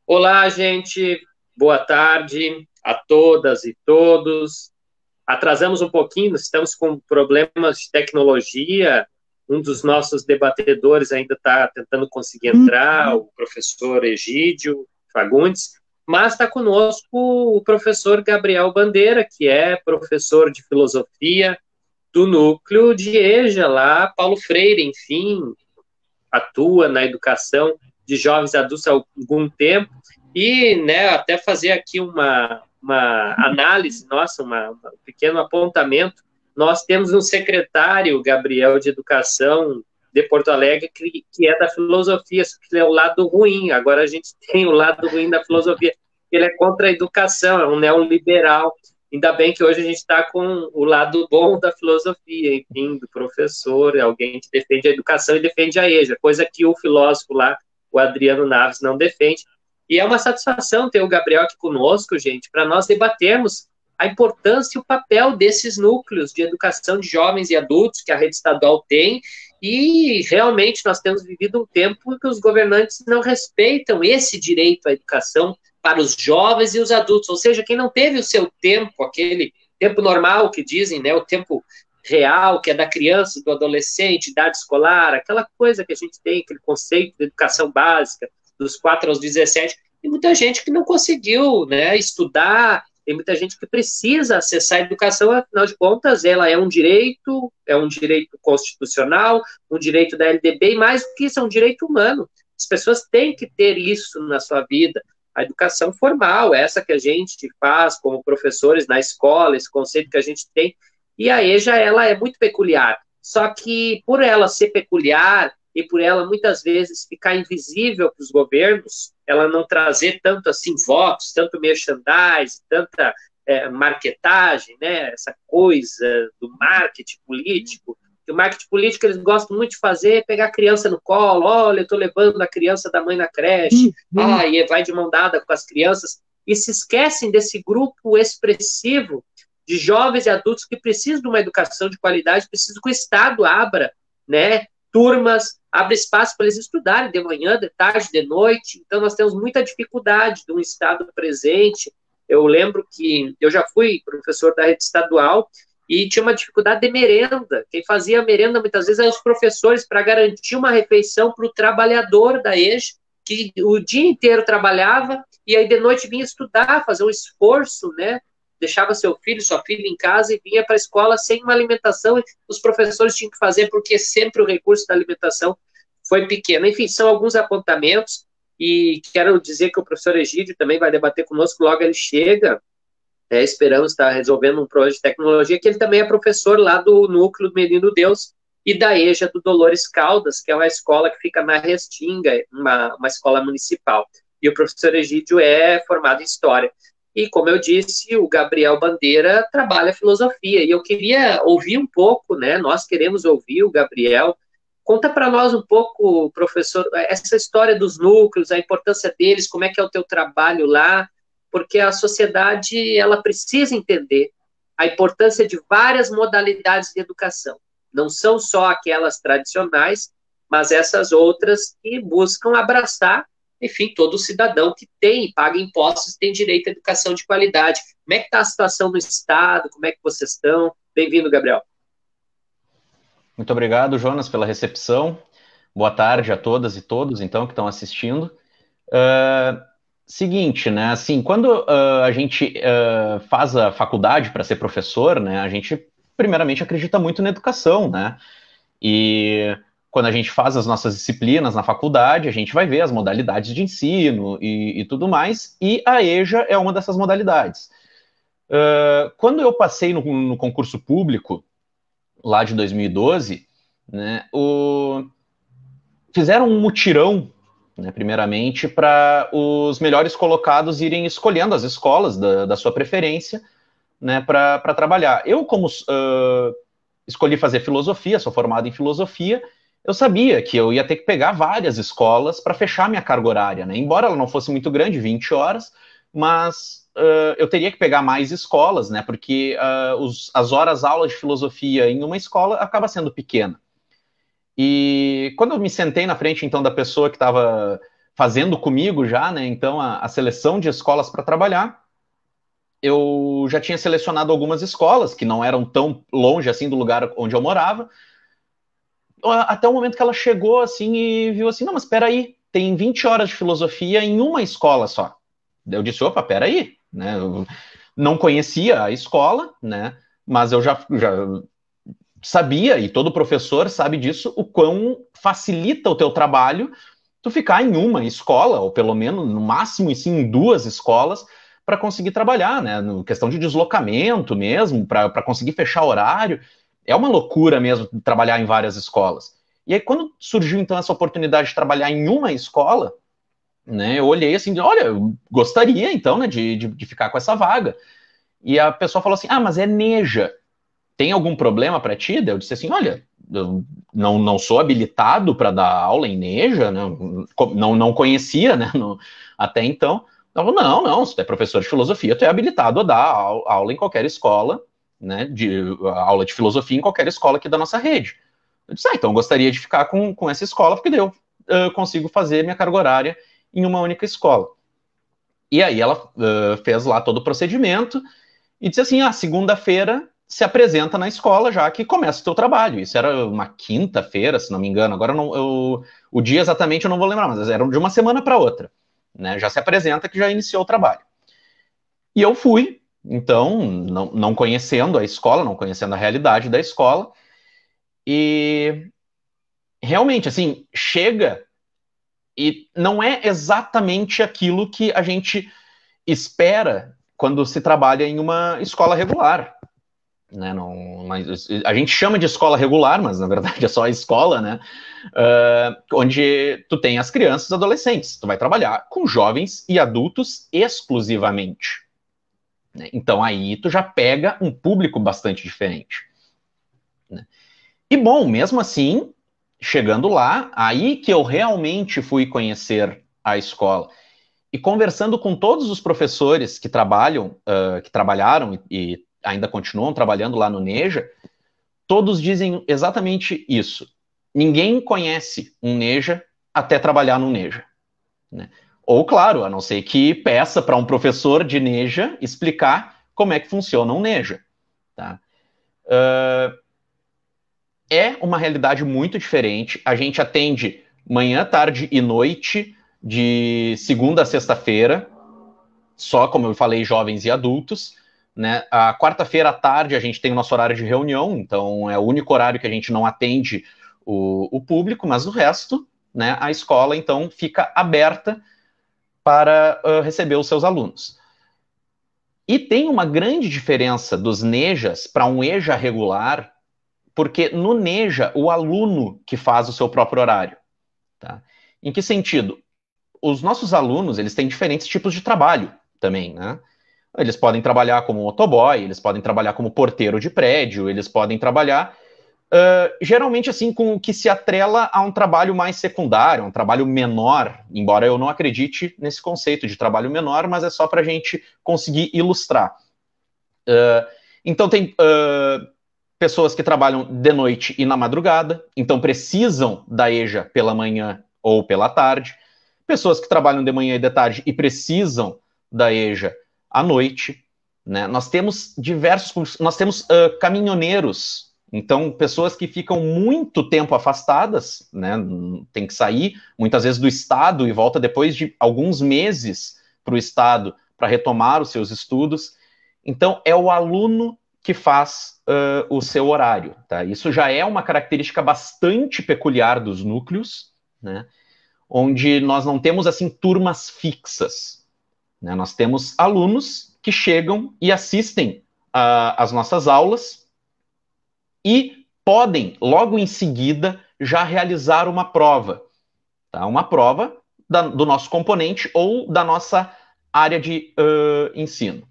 Olá, gente. Boa tarde a todas e todos. Atrasamos um pouquinho, estamos com problemas de tecnologia. Um dos nossos debatedores ainda está tentando conseguir entrar, o professor Egídio Fagundes, mas está conosco o professor Gabriel Bandeira, que é professor de filosofia do núcleo de EJA, lá, Paulo Freire, enfim, atua na educação de jovens adultos há algum tempo, e né, até fazer aqui uma análise, nossa, um pequeno apontamento. Nós temos um secretário, Gabriel, de Educação de Porto Alegre, que é da filosofia, que é o lado ruim. Agora a gente tem o lado ruim da filosofia. Ele é contra a educação, é um neoliberal. Ainda bem que hoje a gente está com o lado bom da filosofia, enfim, do professor, alguém que defende a educação e defende a EJA, coisa que o filósofo lá, o Adriano Naves, não defende. E é uma satisfação ter o Gabriel aqui conosco, gente, para nós debatermos a importância e o papel desses núcleos de educação de jovens e adultos que a rede estadual tem. E realmente nós temos vivido um tempo que os governantes não respeitam esse direito à educação para os jovens e os adultos, ou seja, quem não teve o seu tempo, aquele tempo normal que dizem, né, o tempo real, que é da criança, do adolescente, idade escolar, aquela coisa que a gente tem, aquele conceito de educação básica, dos 4 aos 17, e muita gente que não conseguiu, né, estudar, tem muita gente que precisa acessar a educação, afinal de contas, ela é um direito constitucional, um direito da LDB, e mais do que isso, é um direito humano. As pessoas têm que ter isso na sua vida. A educação formal, essa que a gente faz como professores na escola, esse conceito que a gente tem, e a EJA, ela é muito peculiar. Só que, por ela ser peculiar e por ela muitas vezes ficar invisível para os governos, ela não trazer tanto assim votos, tanto merchandising, tanta marketagem, né? Essa coisa do marketing político. Que o marketing político eles gostam muito de fazer é pegar a criança no colo, olha, eu estou levando a criança da mãe na creche, e vai de mão dada com as crianças, e se esquecem desse grupo expressivo de jovens e adultos que precisam de uma educação de qualidade, precisam que o Estado abra, né, turmas, abra espaço para eles estudarem de manhã, de tarde, de noite. Então, nós temos muita dificuldade de um Estado presente. Eu lembro que eu já fui professor da rede estadual e tinha uma dificuldade de merenda. Quem fazia a merenda, muitas vezes, eram os professores para garantir uma refeição para o trabalhador da EJA, que o dia inteiro trabalhava e aí de noite vinha estudar, fazer um esforço, né, deixava seu filho, sua filha em casa e vinha para a escola sem uma alimentação, e os professores tinham que fazer porque sempre o recurso da alimentação foi pequeno. Enfim, são alguns apontamentos, e quero dizer que o professor Egídio também vai debater conosco, logo ele chega, esperamos estar resolvendo um problema de tecnologia, que ele também é professor lá do Núcleo do Menino Deus e da EJA do Dolores Caldas, que é uma escola que fica na Restinga, uma escola municipal. E o professor Egídio é formado em História. E, como eu disse, o Gabriel Bandeira trabalha filosofia. E eu queria ouvir um pouco, né? Nós queremos ouvir o Gabriel. Conta para nós um pouco, professor, essa história dos núcleos, a importância deles, como é que é o teu trabalho lá, porque a sociedade ela precisa entender a importância de várias modalidades de educação. Não são só aquelas tradicionais, mas essas outras que buscam abraçar, enfim, todo cidadão que tem, paga impostos, tem direito à educação de qualidade. Como é que está a situação no Estado? Como é que vocês estão? Bem-vindo, Gabriel. Muito obrigado, Jonas, pela recepção. Boa tarde a todas e todos, então, que estão assistindo. Seguinte, né, assim, quando a gente faz a faculdade para ser professor, né, a gente primeiramente acredita muito na educação, né, e quando a gente faz as nossas disciplinas na faculdade, a gente vai ver as modalidades de ensino e tudo mais, e a EJA é uma dessas modalidades. Quando eu passei no concurso público, lá de 2012, né, fizeram um mutirão, né, primeiramente, para os melhores colocados irem escolhendo as escolas da sua preferência, né, para trabalhar. Eu, como escolhi fazer filosofia, sou formado em filosofia, eu sabia que eu ia ter que pegar várias escolas para fechar minha carga horária, né? Embora ela não fosse muito grande, 20 horas, mas eu teria que pegar mais escolas, né? Porque as horas-aula de filosofia em uma escola acaba sendo pequena. E quando eu me sentei na frente, então, da pessoa que estava fazendo comigo já, né, então, a seleção de escolas para trabalhar. Eu já tinha selecionado algumas escolas que não eram tão longe assim do lugar onde eu morava, até o momento que ela chegou assim e viu assim, não, mas espera aí, tem 20 horas de filosofia em uma escola só. Eu disse, opa, espera aí, né? Eu não conhecia a escola, né? Mas eu já sabia, e todo professor sabe disso, o quão facilita o teu trabalho tu ficar em uma escola, ou pelo menos, no máximo, sim, em duas escolas, para conseguir trabalhar, né? No questão de deslocamento mesmo, para conseguir fechar horário. É uma loucura mesmo trabalhar em várias escolas. E aí, quando surgiu, então, essa oportunidade de trabalhar em uma escola, né, eu olhei assim, olha, eu gostaria, então, né, de ficar com essa vaga. E a pessoa falou assim, mas é Neja, tem algum problema para ti? Eu disse assim, olha, eu não sou habilitado para dar aula em Neja, né? Não conhecia, né, até então. Eu falei, não, se tu é professor de filosofia, tu é habilitado a dar aula em qualquer escola, né, aula de filosofia em qualquer escola aqui da nossa rede. Eu disse, então eu gostaria de ficar com essa escola, porque daí eu consigo fazer minha carga horária em uma única escola. E aí ela fez lá todo o procedimento e disse assim, segunda-feira se apresenta na escola já que começa o teu trabalho. Isso era uma quinta-feira, se não me engano. Agora o dia exatamente eu não vou lembrar, mas era de uma semana para outra. Né? Já se apresenta que já iniciou o trabalho. E eu fui, então, não conhecendo a escola, não conhecendo a realidade da escola. E realmente, assim, chega e não é exatamente aquilo que a gente espera quando se trabalha em uma escola regular. Né, mas a gente chama de escola regular, mas na verdade é só a escola, né? Onde tu tem as crianças e adolescentes. Tu vai trabalhar com jovens e adultos exclusivamente. Né? Então aí tu já pega um público bastante diferente. Né? E bom, mesmo assim, chegando lá, aí que eu realmente fui conhecer a escola. E conversando com todos os professores que trabalharam e ainda continuam trabalhando lá no Neja, todos dizem exatamente isso. Ninguém conhece um Neja até trabalhar no Neja. Né? Ou, claro, a não ser que peça para um professor de Neja explicar como é que funciona um Neja. Tá? É uma realidade muito diferente. A gente atende manhã, tarde e noite, de segunda a sexta-feira, só, como eu falei, jovens e adultos. Né? A quarta-feira à tarde a gente tem o nosso horário de reunião, então é o único horário que a gente não atende o público, mas o resto, né, a escola, então, fica aberta para receber os seus alunos. E tem uma grande diferença dos NEJAs para um EJA regular, porque no NEJA, o aluno que faz o seu próprio horário. Tá? Em que sentido? Os nossos alunos, eles têm diferentes tipos de trabalho também, né? Eles podem trabalhar como motoboy, eles podem trabalhar como porteiro de prédio, eles podem trabalhar, geralmente assim, com o que se atrela a um trabalho mais secundário, um trabalho menor, embora eu não acredite nesse conceito de trabalho menor, mas é só para a gente conseguir ilustrar. Então tem pessoas que trabalham de noite e na madrugada, então precisam da EJA pela manhã ou pela tarde, pessoas que trabalham de manhã e de tarde e precisam da EJA à noite, né? Nós temos caminhoneiros, então pessoas que ficam muito tempo afastadas, né? Tem que sair muitas vezes do estado e volta depois de alguns meses para o estado para retomar os seus estudos. Então é o aluno que faz o seu horário, tá? Isso já é uma característica bastante peculiar dos núcleos, né? Onde nós não temos assim turmas fixas. Né? Nós temos alunos que chegam e assistem às nossas aulas e podem, logo em seguida, já realizar uma prova. Tá? Uma prova do nosso componente ou da nossa área de ensino.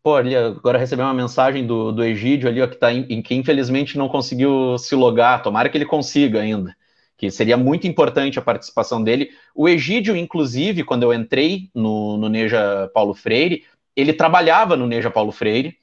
Pô, ali, agora recebi uma mensagem do Egídio ali, ó, que infelizmente não conseguiu se logar. Tomara que ele consiga ainda, que seria muito importante a participação dele. O Egídio, inclusive, quando eu entrei no Neja Paulo Freire, ele trabalhava no Neja Paulo Freire,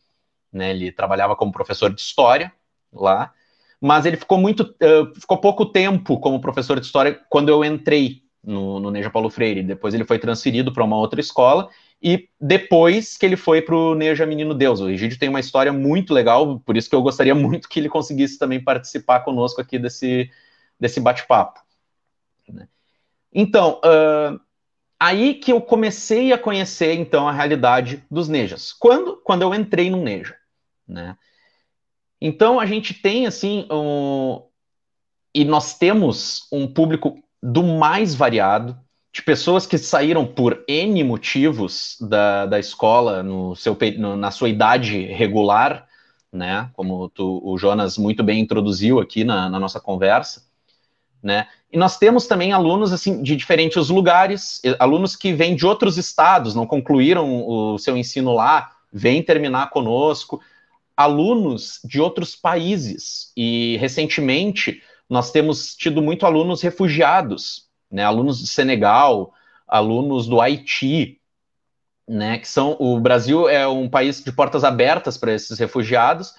né? Ele trabalhava como professor de história lá, mas ele ficou pouco tempo como professor de história quando eu entrei, no Neja Paulo Freire. Depois ele foi transferido para uma outra escola, e depois que ele foi para o Neja Menino Deus. O Egídio tem uma história muito legal, por isso que eu gostaria muito que ele conseguisse também participar conosco aqui desse bate-papo. Então, aí que eu comecei a conhecer, então, a realidade dos Nejas. Quando eu entrei no Neja, né? Então, a gente tem, assim, e nós temos um público do mais variado, de pessoas que saíram por N motivos da escola na sua idade regular, né? Como o Jonas muito bem introduziu aqui na nossa conversa, né? E nós temos também alunos assim de diferentes lugares, alunos que vêm de outros estados, não concluíram o seu ensino lá, vêm terminar conosco, alunos de outros países. E recentemente nós temos tido muito alunos refugiados, né? Alunos do Senegal, alunos do Haiti, né? O Brasil é um país de portas abertas para esses refugiados.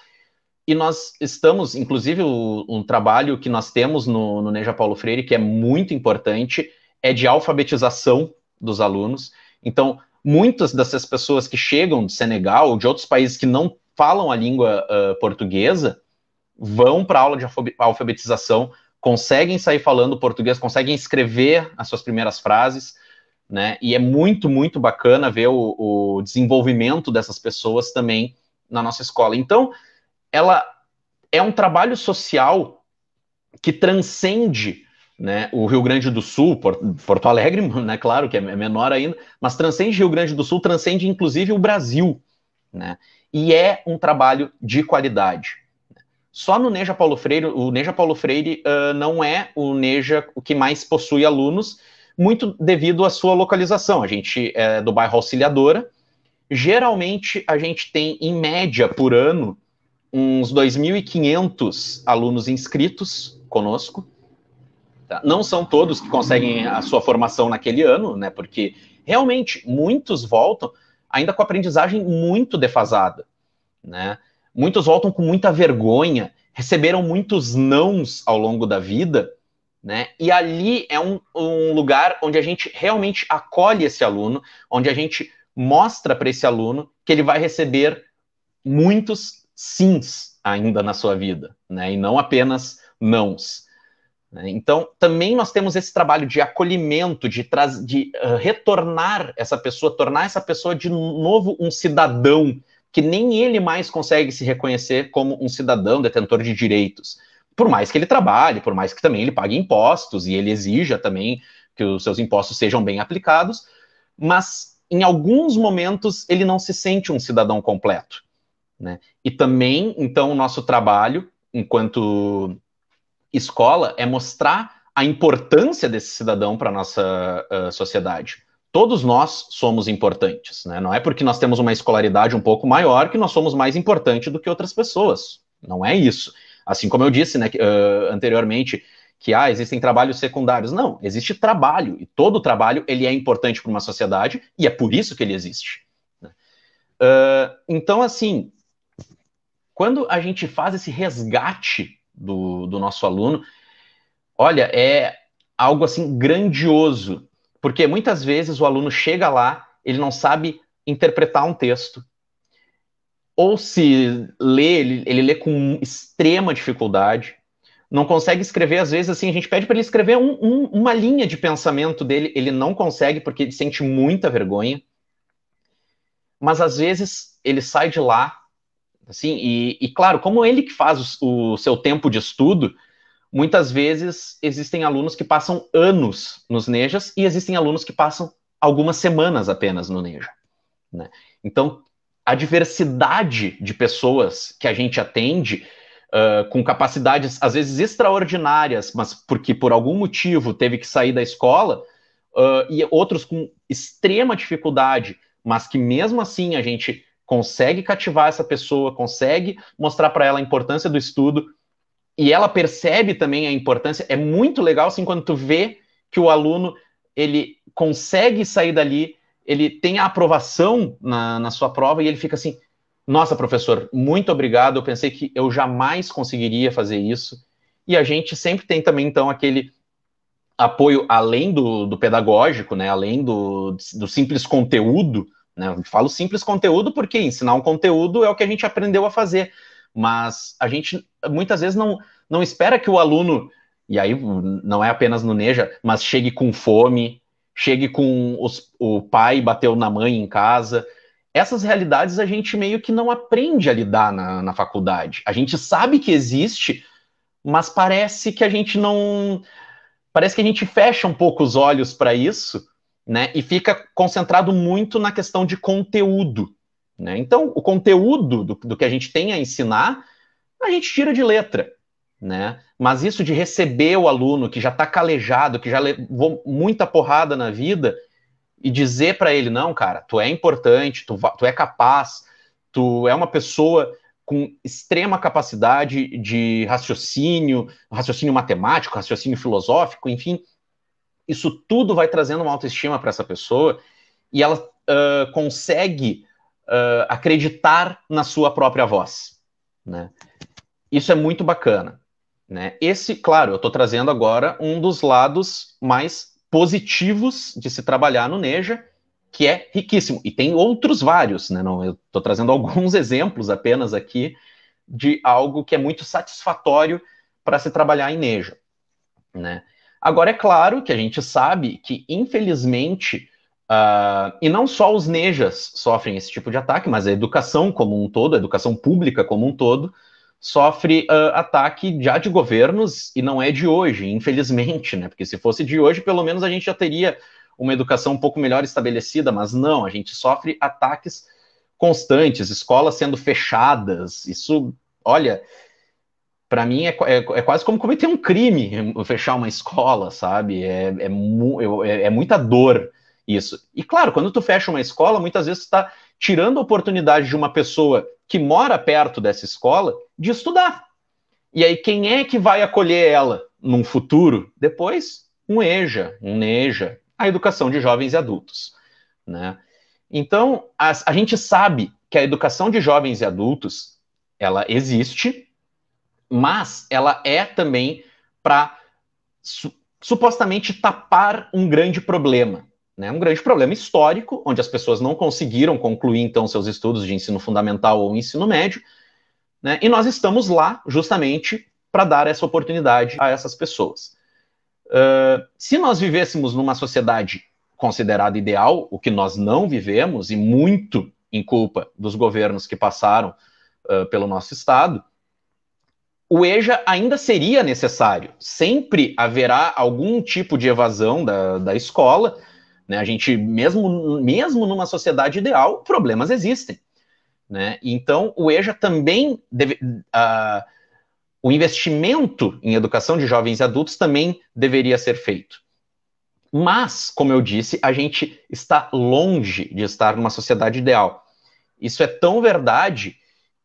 E nós estamos, inclusive, um trabalho que nós temos no Neja Paulo Freire, que é muito importante, é de alfabetização dos alunos. Então, muitas dessas pessoas que chegam de Senegal ou de outros países que não falam a língua portuguesa, vão para a aula de alfabetização, conseguem sair falando português, conseguem escrever as suas primeiras frases, né? E é muito, muito bacana ver o desenvolvimento dessas pessoas também na nossa escola. Então, ela é um trabalho social que transcende, né, o Rio Grande do Sul, Porto Alegre, né, claro que é menor ainda, mas transcende Rio Grande do Sul, transcende inclusive o Brasil, né, e é um trabalho de qualidade. Só no Neja Paulo Freire, o Neja Paulo Freire não é o Neja o que mais possui alunos, muito devido à sua localização. A gente é do bairro Auxiliadora, geralmente a gente tem, em média, por ano, uns 2.500 alunos inscritos conosco. Tá? Não são todos que conseguem a sua formação naquele ano, né? Porque realmente muitos voltam ainda com a aprendizagem muito defasada, né? Muitos voltam com muita vergonha, receberam muitos nãos ao longo da vida, né? E ali é um lugar onde a gente realmente acolhe esse aluno, onde a gente mostra para esse aluno que ele vai receber muitos sims ainda na sua vida, né? E não apenas nãos. Então, também nós temos esse trabalho de acolhimento, de retornar essa pessoa, tornar essa pessoa de novo um cidadão, que nem ele mais consegue se reconhecer como um cidadão detentor de direitos. Por mais que ele trabalhe, por mais que também ele pague impostos, e ele exija também que os seus impostos sejam bem aplicados, mas em alguns momentos ele não se sente um cidadão completo, né? E também, então, o nosso trabalho, enquanto escola, é mostrar a importância desse cidadão para a nossa sociedade. Todos nós somos importantes, né? Não é porque nós temos uma escolaridade um pouco maior que nós somos mais importantes do que outras pessoas. Não é isso. Assim como eu disse, né, anteriormente, que existem trabalhos secundários. Não, existe trabalho, e todo trabalho ele é importante para uma sociedade, e é por isso que ele existe. Então, assim, quando a gente faz esse resgate do nosso aluno, olha, é algo assim grandioso, porque muitas vezes o aluno chega lá, ele não sabe interpretar um texto, ou se lê, ele lê com extrema dificuldade, não consegue escrever, às vezes assim, a gente pede para ele escrever uma linha de pensamento dele, ele não consegue porque ele sente muita vergonha, mas às vezes ele sai de lá, assim, e claro, como ele que faz o seu tempo de estudo, muitas vezes existem alunos que passam anos nos Nejas e existem alunos que passam algumas semanas apenas no Neja, né? Então, a diversidade de pessoas que a gente atende, com capacidades às vezes extraordinárias, mas porque por algum motivo teve que sair da escola, e outros com extrema dificuldade, mas que mesmo assim a gente consegue cativar essa pessoa, consegue mostrar para ela a importância do estudo, e ela percebe também a importância. É muito legal, assim, quando tu vê que o aluno, ele consegue sair dali, ele tem a aprovação na sua prova, e ele fica assim, nossa, professor, muito obrigado, eu pensei que eu jamais conseguiria fazer isso. E a gente sempre tem também, então, apoio além do pedagógico, né, além do simples conteúdo, né, eu falo simples conteúdo porque ensinar um conteúdo é o que a gente aprendeu a fazer, mas a gente muitas vezes não espera que o aluno, e aí não é apenas no Neja, mas chegue com fome, chegue com o pai bateu na mãe em casa. Essas realidades a gente meio que não aprende a lidar na faculdade. A gente sabe que existe, mas parece que a gente não... Parece que a gente fecha um pouco os olhos para isso, né? E fica concentrado muito na questão de conteúdo, né? Então, o conteúdo do que a gente tem a ensinar, a gente tira de letra, né? Mas isso de receber o aluno que já está calejado, que já levou muita porrada na vida, e dizer para ele, não, cara, tu é importante, tu é capaz, tu é uma pessoa com extrema capacidade de raciocínio matemático, raciocínio filosófico, enfim, isso tudo vai trazendo uma autoestima para essa pessoa e ela consegue acreditar na sua própria voz, né? Isso é muito bacana, né? Esse, claro, eu estou trazendo agora um dos lados mais positivos de se trabalhar no Neja, que é riquíssimo. E tem outros vários, né? Não, eu estou trazendo alguns exemplos apenas aqui de algo que é muito satisfatório para se trabalhar em Neja, né? Agora, é claro que a gente sabe que, infelizmente, e não só os Nejas sofrem esse tipo de ataque, mas a educação como um todo, a educação pública como um todo, sofre ataque já de governos, e não é de hoje, infelizmente, né? Porque se fosse de hoje, pelo menos a gente já teria uma educação um pouco melhor estabelecida, mas não, a gente sofre ataques constantes, escolas sendo fechadas, isso, olha, para mim é quase como cometer um crime fechar uma escola, sabe? É muita dor isso. E claro, quando tu fecha uma escola, muitas vezes tu está tirando a oportunidade de uma pessoa que mora perto dessa escola de estudar. E aí, quem é que vai acolher ela num futuro? Depois, um EJA, um NEJA, a educação de jovens e adultos, né? Então, a gente sabe que a educação de jovens e adultos, ela existe, mas ela é também para supostamente tapar um grande problema, né? Um grande problema histórico, onde as pessoas não conseguiram concluir, então, seus estudos de ensino fundamental ou ensino médio, né? E nós estamos lá justamente para dar essa oportunidade a essas pessoas. Se nós vivêssemos numa sociedade considerada ideal, o que nós não vivemos, e muito em culpa dos governos que passaram pelo nosso estado, o EJA ainda seria necessário. Sempre haverá algum tipo de evasão da escola, né? A gente, mesmo numa sociedade ideal, problemas existem, né? Então, o EJA também o investimento em educação de jovens e adultos também deveria ser feito. Mas, como eu disse, a gente está longe de estar numa sociedade ideal. Isso é tão verdade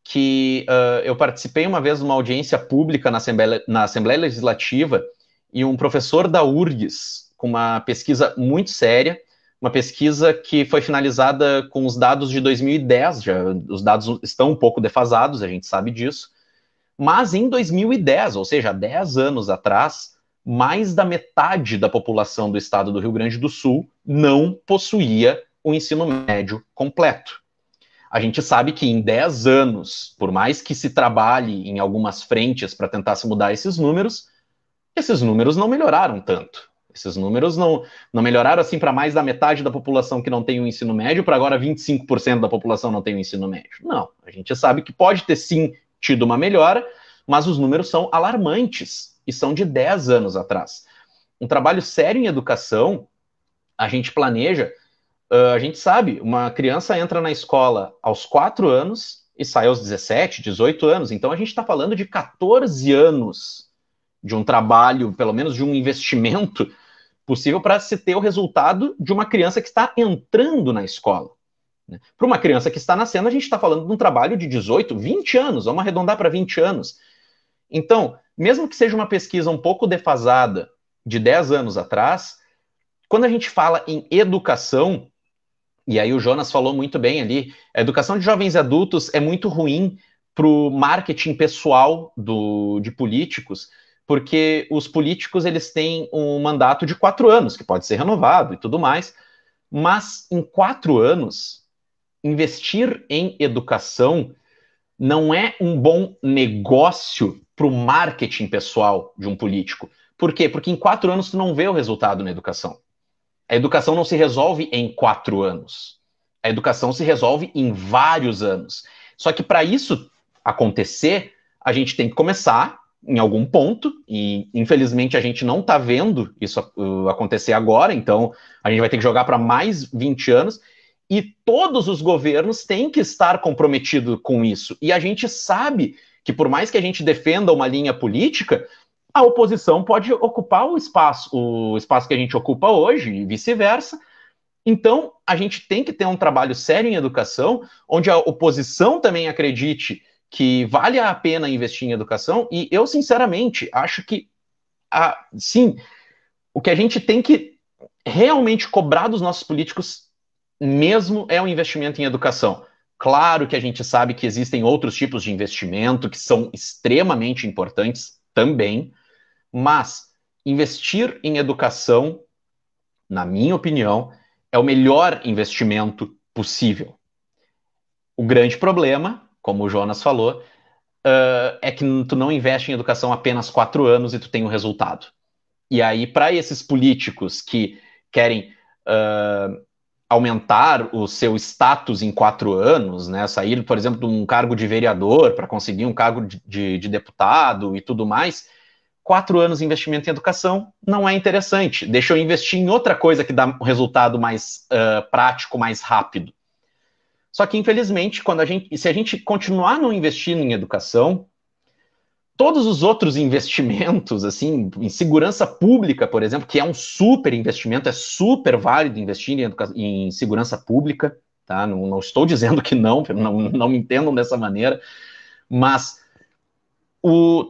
que eu participei uma vez de uma audiência pública na Assembleia Legislativa e um professor da URGS, com uma pesquisa muito séria, uma pesquisa que foi finalizada com os dados de 2010, já, os dados estão um pouco defasados, a gente sabe disso, mas em 2010, ou seja, 10 anos atrás, mais da metade da população do estado do Rio Grande do Sul não possuía o ensino médio completo. A gente sabe que em 10 anos, por mais que se trabalhe em algumas frentes para tentar se mudar esses números não melhoraram tanto. Esses números não melhoraram assim para mais da metade da população que não tem o ensino médio, para agora 25% da população não tem o ensino médio. Não, a gente sabe que pode ter sim tido uma melhora, mas os números são alarmantes e são de 10 anos atrás. Um trabalho sério em educação, a gente planeja, a gente sabe, uma criança entra na escola aos 4 anos e sai aos 17, 18 anos, então a gente está falando de 14 anos de um trabalho, pelo menos de um investimento possível para se ter o resultado de uma criança que está entrando na escola. Para uma criança que está nascendo, a gente está falando de um trabalho de 18, 20 anos, vamos arredondar para 20 anos. Então, mesmo que seja uma pesquisa um pouco defasada de 10 anos atrás, quando a gente fala em educação, e aí o Jonas falou muito bem ali, a educação de jovens e adultos é muito ruim para o marketing pessoal de políticos, porque os políticos eles têm um mandato de 4 anos, que pode ser renovado e tudo mais, mas em 4 anos, investir em educação não é um bom negócio para o marketing pessoal de um político. Por quê? Porque em 4 anos tu não vê o resultado na educação. A educação não se resolve em 4 anos. A educação se resolve em vários anos. Só que para isso acontecer, a gente tem que começar em algum ponto, e infelizmente a gente não está vendo isso acontecer agora, então a gente vai ter que jogar para mais 20 anos, e todos os governos têm que estar comprometidos com isso. E a gente sabe que por mais que a gente defenda uma linha política, a oposição pode ocupar o espaço que a gente ocupa hoje, e vice-versa. Então, a gente tem que ter um trabalho sério em educação, onde a oposição também acredite que vale a pena investir em educação, e eu, sinceramente, acho que, sim, o que a gente tem que realmente cobrar dos nossos políticos mesmo é o investimento em educação. Claro que a gente sabe que existem outros tipos de investimento que são extremamente importantes também, mas investir em educação, na minha opinião, é o melhor investimento possível. O grande problema, como o Jonas falou, é que tu não investe em educação apenas 4 anos e tu tem um resultado. E aí, para esses políticos que querem aumentar o seu status em 4 anos, né, sair, por exemplo, de um cargo de vereador para conseguir um cargo de deputado e tudo mais, 4 anos de investimento em educação não é interessante. Deixa eu investir em outra coisa que dá um resultado mais prático, mais rápido. Só que, infelizmente, se a gente continuar não investindo em educação, todos os outros investimentos, assim, em segurança pública, por exemplo, que é um super investimento, é super válido investir em segurança pública, tá? Não estou dizendo que não me entendam dessa maneira, mas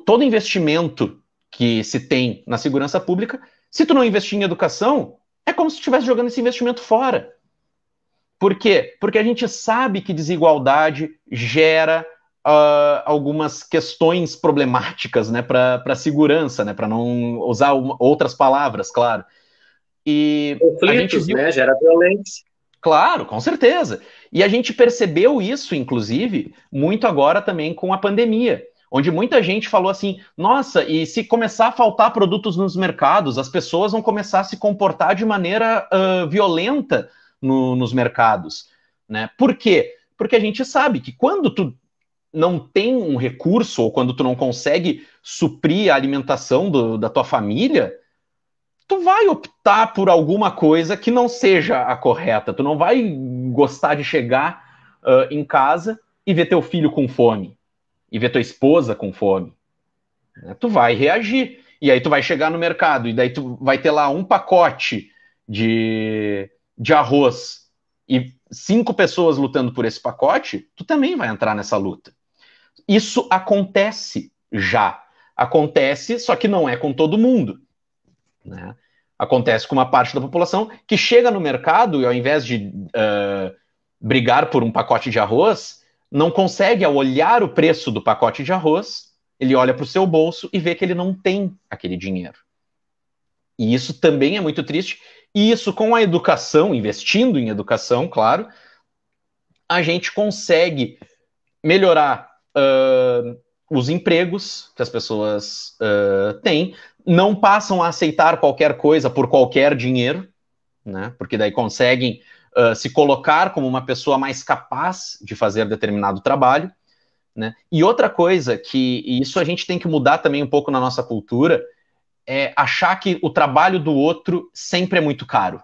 todo investimento que se tem na segurança pública, se tu não investir em educação, é como se tu estivesse jogando esse investimento fora. Por quê? Porque a gente sabe que desigualdade gera algumas questões problemáticas, né, para a segurança, né, para não usar outras palavras, claro. E conflitos, a gente viu, né, gera violência. Claro, com certeza. E a gente percebeu isso, inclusive, muito agora também com a pandemia, onde muita gente falou assim, nossa, e se começar a faltar produtos nos mercados, as pessoas vão começar a se comportar de maneira violenta nos mercados, né? Por quê? Porque a gente sabe que quando tu não tem um recurso ou quando tu não consegue suprir a alimentação da tua família, tu vai optar por alguma coisa que não seja a correta. Tu não vai gostar de chegar em casa e ver teu filho com fome, e ver tua esposa com fome. Né? Tu vai reagir. E aí tu vai chegar no mercado, e daí tu vai ter lá um pacote de arroz e 5 pessoas lutando por esse pacote, tu também vai entrar nessa luta. Isso acontece já. Acontece, só que não é com todo mundo. Né? Acontece com uma parte da população que chega no mercado e ao invés de brigar por um pacote de arroz, não consegue, ao olhar o preço do pacote de arroz, ele olha para o seu bolso e vê que ele não tem aquele dinheiro. E isso também é muito triste. E isso com a educação, investindo em educação, claro, a gente consegue melhorar os empregos que as pessoas têm, não passam a aceitar qualquer coisa por qualquer dinheiro, né? Porque daí conseguem se colocar como uma pessoa mais capaz de fazer determinado trabalho, né? E outra coisa e isso a gente tem que mudar também um pouco na nossa cultura, é achar que o trabalho do outro sempre é muito caro,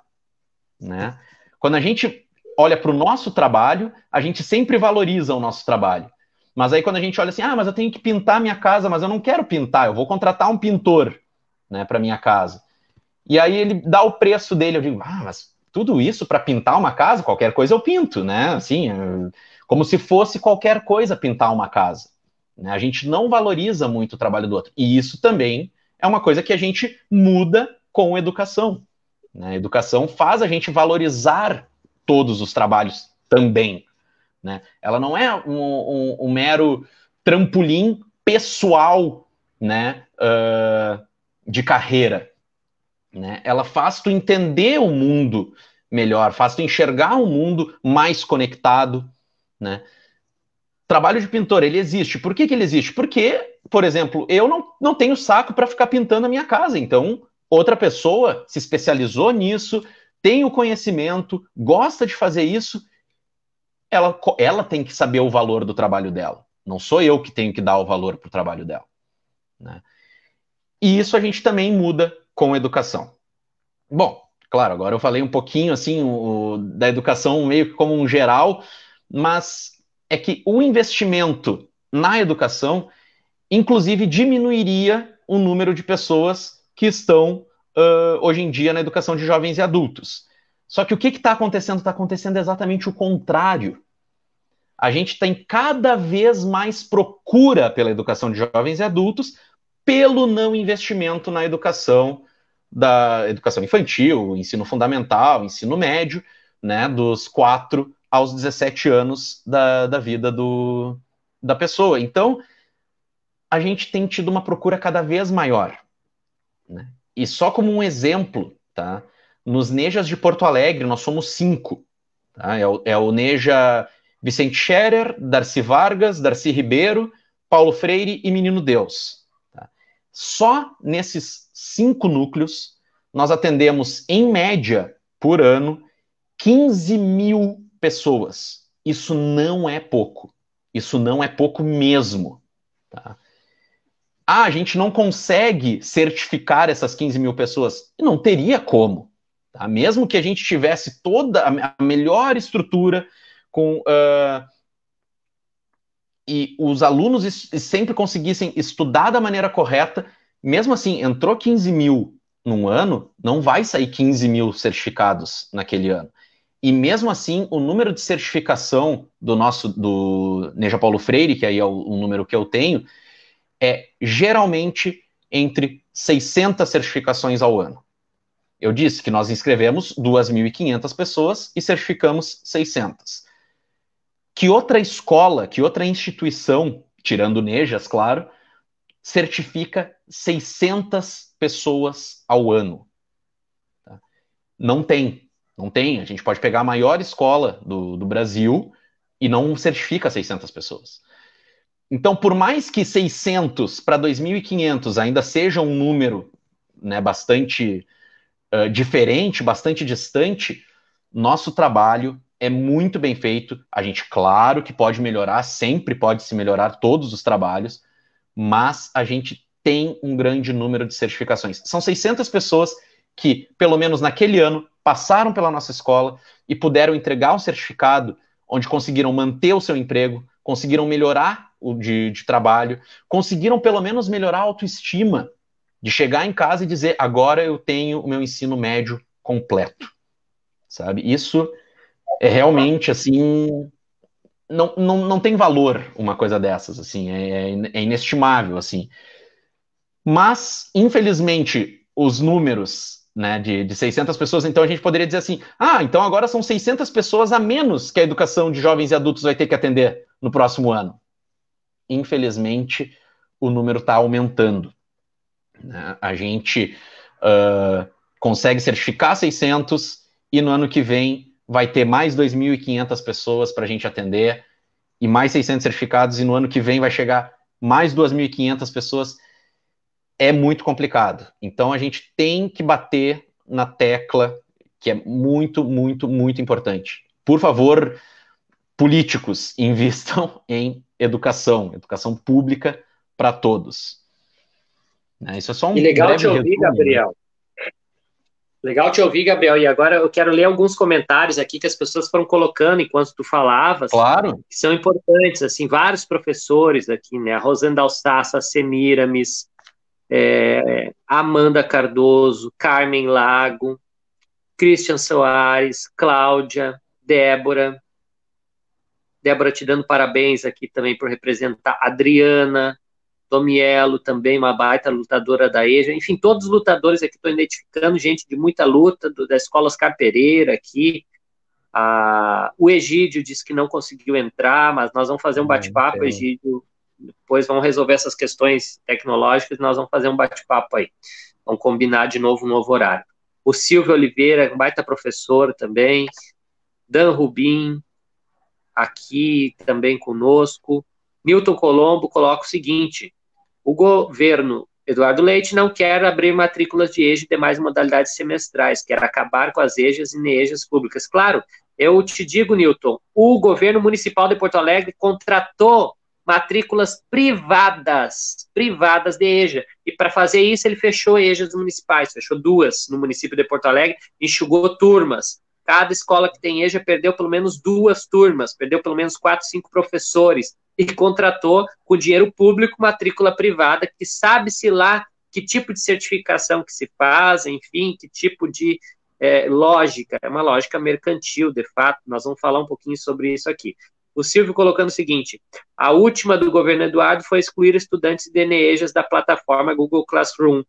né? Quando a gente olha para o nosso trabalho, a gente sempre valoriza o nosso trabalho. Mas aí quando a gente olha assim, mas eu tenho que pintar minha casa, mas eu não quero pintar, eu vou contratar um pintor, né, para minha casa. E aí ele dá o preço dele, eu digo, mas tudo isso para pintar uma casa, qualquer coisa eu pinto, né? Assim, como se fosse qualquer coisa pintar uma casa. Né? A gente não valoriza muito o trabalho do outro. E isso também é uma coisa que a gente muda com educação. Né? A educação faz a gente valorizar todos os trabalhos também. Né? Ela não é um mero trampolim pessoal né, de carreira, né? Ela faz tu entender o mundo melhor, faz tu enxergar um mundo mais conectado, né? Trabalho de pintor, ele existe. Por que ele existe? Porque, por exemplo, eu não tenho saco para ficar pintando a minha casa, então outra pessoa se especializou nisso, tem o conhecimento, gosta de fazer isso, ela tem que saber o valor do trabalho dela. Não sou eu que tenho que dar o valor para o trabalho dela, né? E isso a gente também muda com a educação. Bom, claro, agora eu falei um pouquinho assim da educação meio que como um geral, mas é que o investimento na educação, inclusive, diminuiria o número de pessoas que estão hoje em dia na educação de jovens e adultos. Só que o que está acontecendo? Está acontecendo exatamente o contrário. A gente tem cada vez mais procura pela educação de jovens e adultos pelo não investimento na educação da educação infantil, ensino fundamental, ensino médio, né, dos 4 aos 17 anos da vida da pessoa. Então, a gente tem tido uma procura cada vez maior, né? E só como um exemplo, tá? Nos NEJAs de Porto Alegre, nós somos 5. Tá? É o NEJA Vicente Scherer, Darcy Vargas, Darcy Ribeiro, Paulo Freire e Menino Deus. Tá? Só nesses 5 núcleos, nós atendemos, em média, por ano, 15 mil pessoas. Isso não é pouco. Isso não é pouco mesmo. Tá? A gente não consegue certificar essas 15 mil pessoas. Não teria como. Tá? Mesmo que a gente tivesse toda a melhor estrutura, com e os alunos sempre conseguissem estudar da maneira correta, mesmo assim, entrou 15 mil num ano, não vai sair 15 mil certificados naquele ano. E mesmo assim, o número de certificação do Neja Paulo Freire, que aí é o número que eu tenho, é geralmente entre 600 certificações ao ano. Eu disse que nós inscrevemos 2.500 pessoas e certificamos 600. Que outra escola, que outra instituição, tirando Nejas, claro, certifica 600 pessoas ao ano? Tá? Não tem. Não tem. A gente pode pegar a maior escola do Brasil e não certifica 600 pessoas. Então, por mais que 600 para 2.500 ainda seja um número, né, bastante diferente, bastante distante, nosso trabalho é muito bem feito. A gente, claro que pode melhorar, sempre pode se melhorar todos os trabalhos, mas a gente tem um grande número de certificações. São 600 pessoas que, pelo menos naquele ano, passaram pela nossa escola e puderam entregar um certificado onde conseguiram manter o seu emprego, conseguiram melhorar o de trabalho, conseguiram pelo menos melhorar a autoestima, de chegar em casa e dizer, agora eu tenho o meu ensino médio completo, sabe? Isso é realmente, assim, não tem valor uma coisa dessas, assim, é inestimável, assim. Mas, infelizmente, os números, né, de 600 pessoas, então a gente poderia dizer assim, então agora são 600 pessoas a menos que a educação de jovens e adultos vai ter que atender no próximo ano. Infelizmente, o número está aumentando. Né? A gente consegue certificar 600 e no ano que vem vai ter mais 2.500 pessoas para a gente atender e mais 600 certificados e no ano que vem vai chegar mais 2.500 pessoas. É muito complicado. Então a gente tem que bater na tecla que é muito, muito, muito importante. Por favor, políticos, invistam em educação pública para todos. Isso é só um legal breve te ouvir, resumo, Gabriel. Né? Legal te ouvir, Gabriel. E agora eu quero ler alguns comentários aqui que as pessoas foram colocando enquanto tu falavas. Claro. Que são importantes, assim, vários professores aqui, né? A Rosanda Alsassa, a Semiramis, Amanda Cardoso, Carmen Lago, Christian Soares, Cláudia, Débora te dando parabéns aqui também por representar, Adriana, Tomielo também, uma baita lutadora da EJA, enfim, todos os lutadores aqui, estou identificando gente de muita luta, da Escola Oscar Pereira aqui, o Egídio disse que não conseguiu entrar, mas nós vamos fazer um bate-papo, Egídio, depois vamos resolver essas questões tecnológicas, nós vamos fazer um bate-papo aí. Vamos combinar de novo um novo horário. O Silvio Oliveira, baita professor também. Dan Rubim, aqui também conosco. Milton Colombo coloca o seguinte: o governo Eduardo Leite não quer abrir matrículas de EJA e demais modalidades semestrais, quer acabar com as EJAs e NEJAs públicas. Claro, eu te digo, Newton, o governo municipal de Porto Alegre contratou matrículas privadas de EJA, e para fazer isso ele fechou EJAs municipais, fechou 2 no município de Porto Alegre, enxugou turmas. Cada escola que tem EJA perdeu pelo menos 2 turmas, perdeu pelo menos 4, 5 professores, e contratou com dinheiro público matrícula privada, que sabe-se lá que tipo de certificação que se faz, enfim, que tipo de lógica, é uma lógica mercantil, de fato, nós vamos falar um pouquinho sobre isso aqui. O Silvio colocando o seguinte: a última do governo Eduardo foi excluir estudantes de NEJAs da plataforma Google Classroom,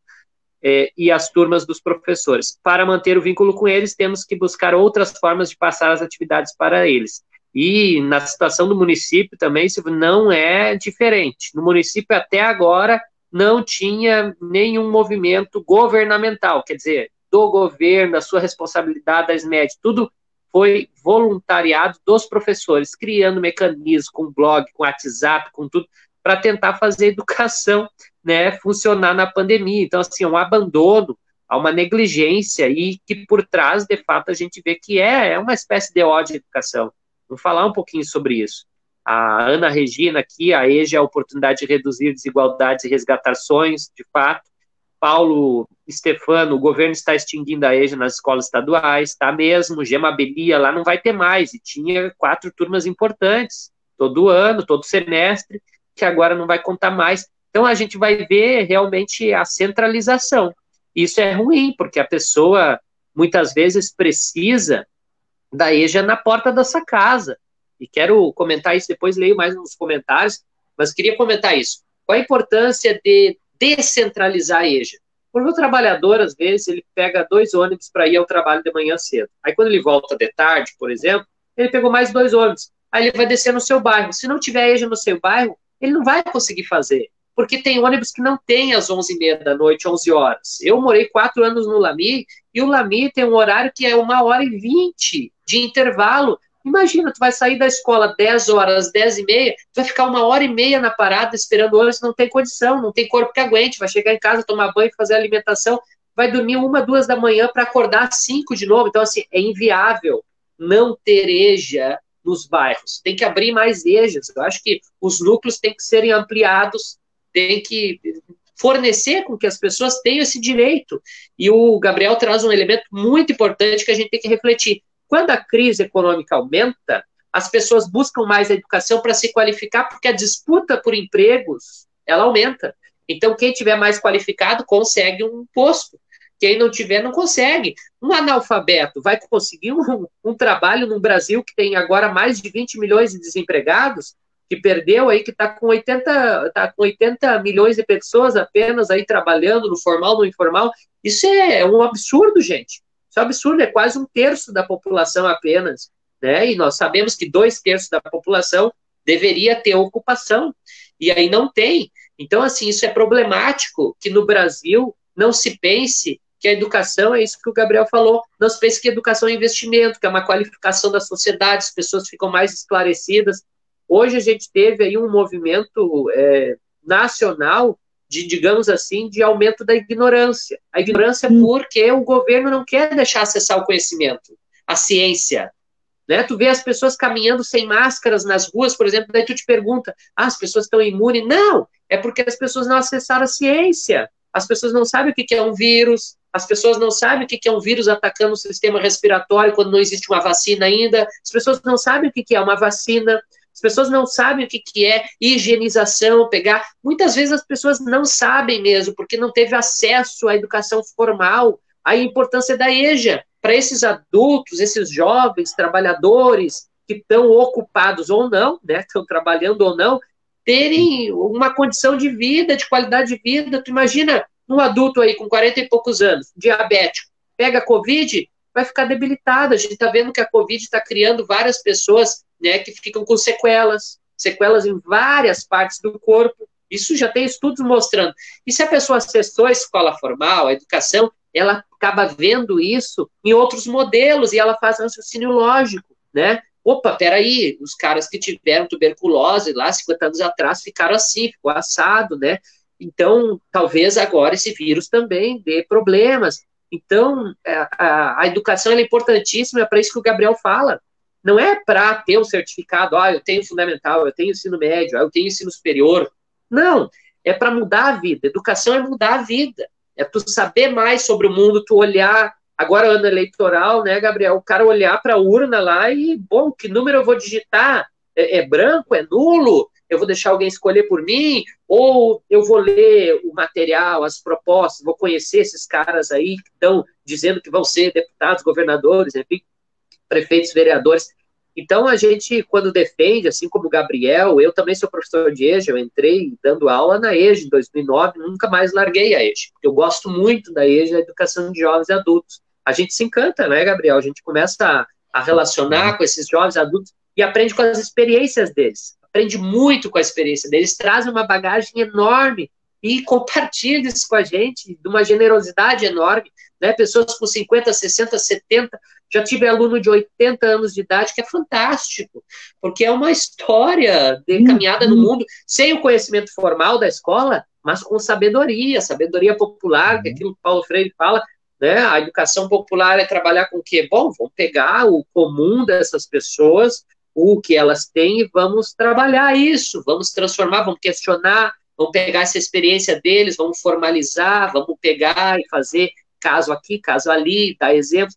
e as turmas dos professores. Para manter o vínculo com eles, temos que buscar outras formas de passar as atividades para eles. E na situação do município também, Silvio, não é diferente. No município, até agora, não tinha nenhum movimento governamental, quer dizer, do governo, da sua responsabilidade, da SMED, tudo foi voluntariado dos professores, criando mecanismos com blog, com WhatsApp, com tudo, para tentar fazer a educação, né, funcionar na pandemia. Então, assim, um abandono, há uma negligência, e que por trás, de fato, a gente vê que é uma espécie de ódio à educação. Vamos falar um pouquinho sobre isso. A Ana Regina aqui, a EJA é a oportunidade de reduzir desigualdades e resgatar sonhos, de fato. Paulo Stefano, o governo está extinguindo a EJA nas escolas estaduais, tá mesmo, Gema Belia, lá não vai ter mais, e tinha 4 turmas importantes, todo ano, todo semestre, que agora não vai contar mais. Então a gente vai ver realmente a centralização. Isso é ruim, porque a pessoa muitas vezes precisa da EJA na porta da sua casa. E quero comentar isso, depois leio mais nos comentários, mas queria comentar isso. Qual a importância de descentralizar a EJA? Porque o trabalhador, às vezes, ele pega 2 ônibus para ir ao trabalho de manhã cedo. Aí quando ele volta de tarde, por exemplo, ele pegou mais 2 ônibus. Aí ele vai descer no seu bairro. Se não tiver EJA no seu bairro, ele não vai conseguir fazer. Porque tem ônibus que não tem às 11h30 da noite, 11 horas. Eu morei 4 anos no Lami, e o Lami tem um horário que é 1h20 de intervalo. Imagina, tu vai sair da escola 10 horas, 10h30, tu vai ficar 1h30 na parada esperando o ônibus, não tem condição, não tem corpo que aguente, vai chegar em casa, tomar banho, fazer alimentação, vai dormir 1, 2 da manhã para acordar às 5 de novo. Então, assim, é inviável não ter EJA nos bairros. Tem que abrir mais EJAs. Eu acho que os núcleos têm que serem ampliados, tem que fornecer com que as pessoas tenham esse direito. E o Gabriel traz um elemento muito importante que a gente tem que refletir. Quando a crise econômica aumenta, as pessoas buscam mais a educação para se qualificar, porque a disputa por empregos, ela aumenta. Então, quem tiver mais qualificado consegue um posto. Quem não tiver, não consegue. Um analfabeto vai conseguir um trabalho no Brasil que tem agora mais de 20 milhões de desempregados, que perdeu aí, que está com 80 milhões de pessoas apenas aí trabalhando no formal, no informal. Isso é um absurdo, gente. Isso é um absurdo, é quase 1/3 da população apenas, né? E nós sabemos que 2/3 da população deveria ter ocupação, e aí não tem. Então, assim, isso é problemático, que no Brasil não se pense que a educação, é isso que o Gabriel falou, não se pense que a educação é investimento, que é uma qualificação da sociedade, as pessoas ficam mais esclarecidas. Hoje a gente teve aí um movimento nacional de, digamos assim, de aumento da ignorância. A ignorância é porque o governo não quer deixar acessar o conhecimento, a ciência. Né? Tu vê as pessoas caminhando sem máscaras nas ruas, por exemplo, daí tu te pergunta, as pessoas estão imunes? Não, é porque as pessoas não acessaram a ciência. As pessoas não sabem o que é um vírus, as pessoas não sabem o que é um vírus atacando o sistema respiratório quando não existe uma vacina ainda, as pessoas não sabem o que é uma vacina, as pessoas não sabem o que é higienização, pegar. Muitas vezes as pessoas não sabem mesmo, porque não teve acesso à educação formal, à importância da EJA para esses adultos, esses jovens trabalhadores que estão ocupados ou não, né, estão trabalhando ou não, terem uma condição de vida, de qualidade de vida. Tu imagina um adulto aí com 40 e poucos anos, diabético, pega Covid, vai ficar debilitado. A gente está vendo que a Covid está criando várias pessoas, né, que ficam com sequelas, sequelas em várias partes do corpo. Isso já tem estudos mostrando. E se a pessoa acessou a escola formal, a educação, ela acaba vendo isso em outros modelos e ela faz raciocínio lógico, né? Opa, peraí, os caras que tiveram tuberculose lá 50 anos atrás ficaram assim, ficou assado, né? Então, talvez agora esse vírus também dê problemas. Então, a educação é importantíssima, é para isso que o Gabriel fala. Não é para ter um certificado, eu tenho fundamental, eu tenho ensino médio, eu tenho ensino superior. Não, é para mudar a vida. Educação é mudar a vida. É tu saber mais sobre o mundo, tu olhar. Agora, ano eleitoral, né, Gabriel? O cara olhar para a urna lá e, bom, que número eu vou digitar? É branco? É nulo? Eu vou deixar alguém escolher por mim? Ou eu vou ler o material, as propostas, vou conhecer esses caras aí que estão dizendo que vão ser deputados, governadores, enfim, prefeitos, vereadores. Então, a gente, quando defende, assim como o Gabriel, eu também sou professor de EJA, eu entrei dando aula na EJA em 2009, nunca mais larguei a EJA, porque eu gosto muito da EJA, a educação de jovens e adultos. A gente se encanta, né, Gabriel? A gente começa a relacionar com esses jovens adultos e aprende com as experiências deles. Aprende muito com a experiência deles, trazem uma bagagem enorme e compartilha isso com a gente, de uma generosidade enorme, né? Pessoas com 50, 60, 70, já tive aluno de 80 anos de idade, que é fantástico, porque é uma história de caminhada no mundo, sem o conhecimento formal da escola, mas com sabedoria popular, que é aquilo que Paulo Freire fala, né? A educação popular é trabalhar com o quê? Bom, vamos pegar o comum dessas pessoas, o que elas têm, e vamos trabalhar isso, vamos transformar, vamos questionar, vamos pegar essa experiência deles, vamos formalizar, vamos pegar e fazer caso aqui, caso ali, dar exemplos.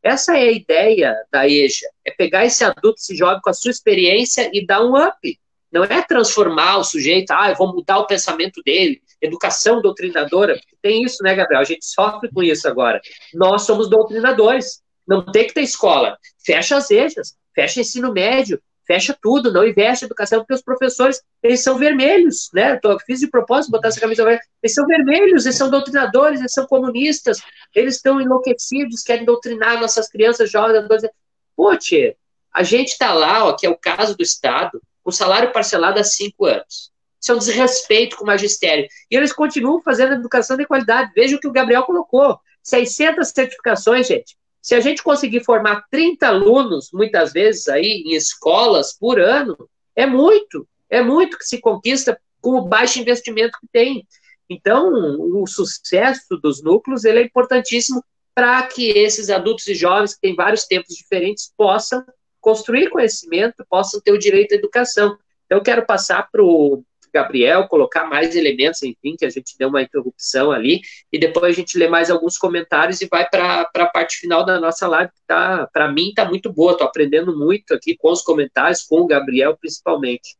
Essa é a ideia da EJA, é pegar esse adulto, esse jovem com a sua experiência e dar um up. Não é transformar o sujeito, eu vou mudar o pensamento dele, educação doutrinadora, porque tem isso, né, Gabriel? A gente sofre com isso agora. Nós somos doutrinadores, não tem que ter escola. Fecha as EJAs, fecha ensino médio, fecha tudo, não investe em educação, porque os professores, eles são vermelhos, né? Eu fiz de propósito botar essa camisa vermelha. Eles são vermelhos, eles são doutrinadores, eles são comunistas, eles estão enlouquecidos, querem doutrinar nossas crianças, jovens, adolescentes. Pô, tchê, a gente está lá, que é o caso do Estado, com salário parcelado há 5 anos. Isso é um desrespeito com o magistério. E eles continuam fazendo educação de qualidade. Veja o que o Gabriel colocou. 600 certificações, gente. Se a gente conseguir formar 30 alunos, muitas vezes, aí, em escolas por ano, é muito que se conquista com o baixo investimento que tem. Então, o sucesso dos núcleos, ele é importantíssimo para que esses adultos e jovens, que têm vários tempos diferentes, possam construir conhecimento, possam ter o direito à educação. Então, eu quero passar para o Gabriel, colocar mais elementos, enfim, que a gente deu uma interrupção ali, e depois a gente lê mais alguns comentários e vai para a parte final da nossa live, que para mim está muito boa, estou aprendendo muito aqui com os comentários, com o Gabriel, principalmente.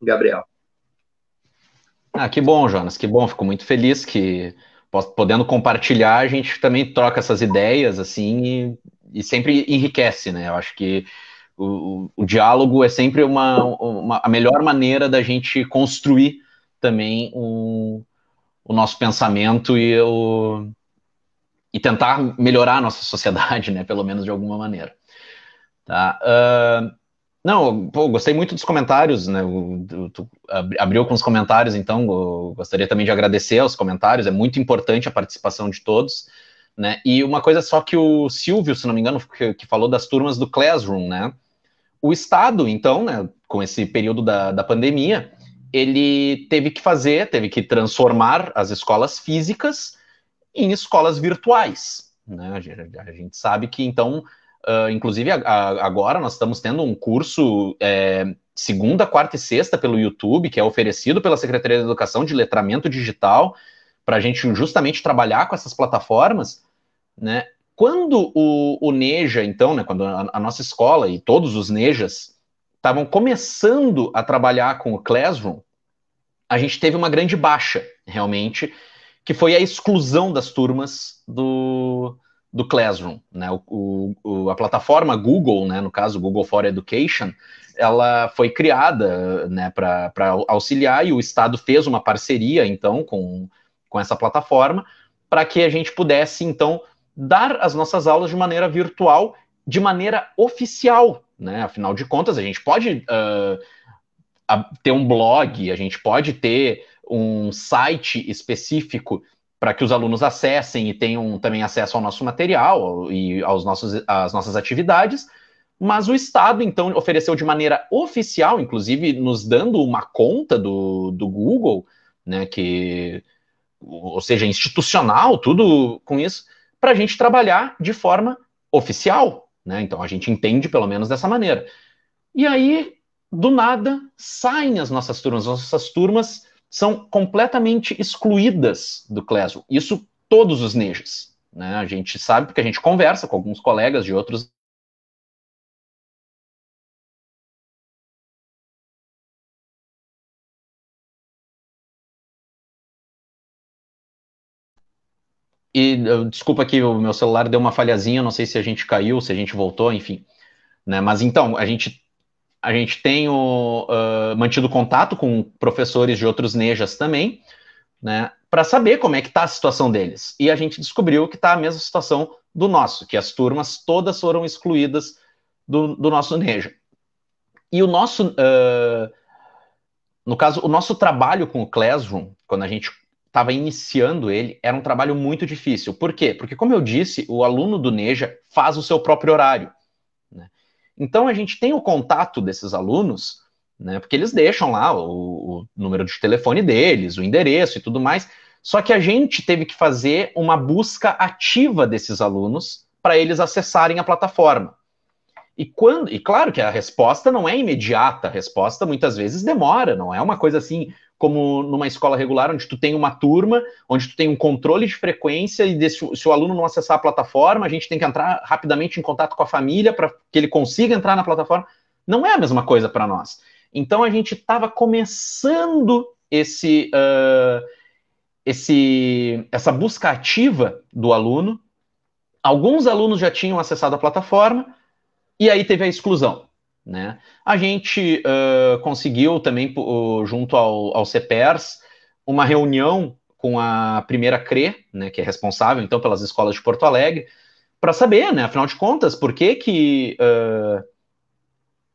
Gabriel. Que bom, Jonas, que bom, fico muito feliz que, podendo compartilhar, a gente também troca essas ideias, assim, e sempre enriquece, né? Eu acho que o diálogo é sempre a melhor maneira da gente construir também o nosso pensamento e tentar melhorar a nossa sociedade, né? Pelo menos de alguma maneira. Tá? Não, gostei muito dos comentários, né? Tu abriu com os comentários, então eu gostaria também de agradecer aos comentários, é muito importante a participação de todos, né? E uma coisa só que o Silvio, se não me engano, que falou das turmas do Classroom, né? O Estado, então, né, com esse período da pandemia, ele teve que transformar as escolas físicas em escolas virtuais, né? A gente sabe que, então, inclusive agora nós estamos tendo um curso segunda, quarta e sexta pelo YouTube, que é oferecido pela Secretaria de Educação de letramento digital, para a gente justamente trabalhar com essas plataformas, né? Quando o NEJA, então, né, quando a nossa escola e todos os NEJAs estavam começando a trabalhar com o Classroom, a gente teve uma grande baixa, realmente, que foi a exclusão das turmas do Classroom, né? A plataforma Google, né, no caso Google for Education, ela foi criada, né, para auxiliar, e o Estado fez uma parceria, então, com essa plataforma, para que a gente pudesse, então, dar as nossas aulas de maneira virtual, de maneira oficial, né? Afinal de contas, a gente pode ter um blog, a gente pode ter um site específico para que os alunos acessem e tenham também acesso ao nosso material e às nossas atividades, mas o Estado, então, ofereceu de maneira oficial, inclusive nos dando uma conta do Google, né, ou seja, institucional, tudo com isso, para a gente trabalhar de forma oficial, né? Então a gente entende pelo menos dessa maneira. E aí, do nada, saem as nossas turmas. As nossas turmas são completamente excluídas do Classroom. Isso todos os NEJAs, né? A gente sabe porque a gente conversa com alguns colegas de outros. E desculpa que o meu celular deu uma falhazinha, não sei se a gente caiu, se a gente voltou, enfim. Né? Mas então, a gente tem mantido contato com professores de outros NEJAs também, né, para saber como é que está a situação deles. E a gente descobriu que está a mesma situação do nosso, que as turmas todas foram excluídas do nosso NEJA. E o nosso, no caso, o nosso trabalho com o Classroom, quando a gente estava iniciando ele, era um trabalho muito difícil. Por quê? Porque, como eu disse, o aluno do NEJA faz o seu próprio horário. Né? Então, a gente tem o contato desses alunos, né, porque eles deixam lá o número de telefone deles, o endereço e tudo mais, só que a gente teve que fazer uma busca ativa desses alunos para eles acessarem a plataforma. E claro que a resposta não é imediata, a resposta muitas vezes demora, não é uma coisa assim como numa escola regular, onde tu tem uma turma, onde tu tem um controle de frequência e se o aluno não acessar a plataforma, a gente tem que entrar rapidamente em contato com a família para que ele consiga entrar na plataforma. Não é a mesma coisa para nós. Então a gente estava começando essa busca ativa do aluno. Alguns alunos já tinham acessado a plataforma, e aí teve a exclusão. Né? A gente conseguiu também, junto ao CEPERS, uma reunião com a primeira CRE, né, que é responsável, então, pelas escolas de Porto Alegre, para saber, né, afinal de contas, por que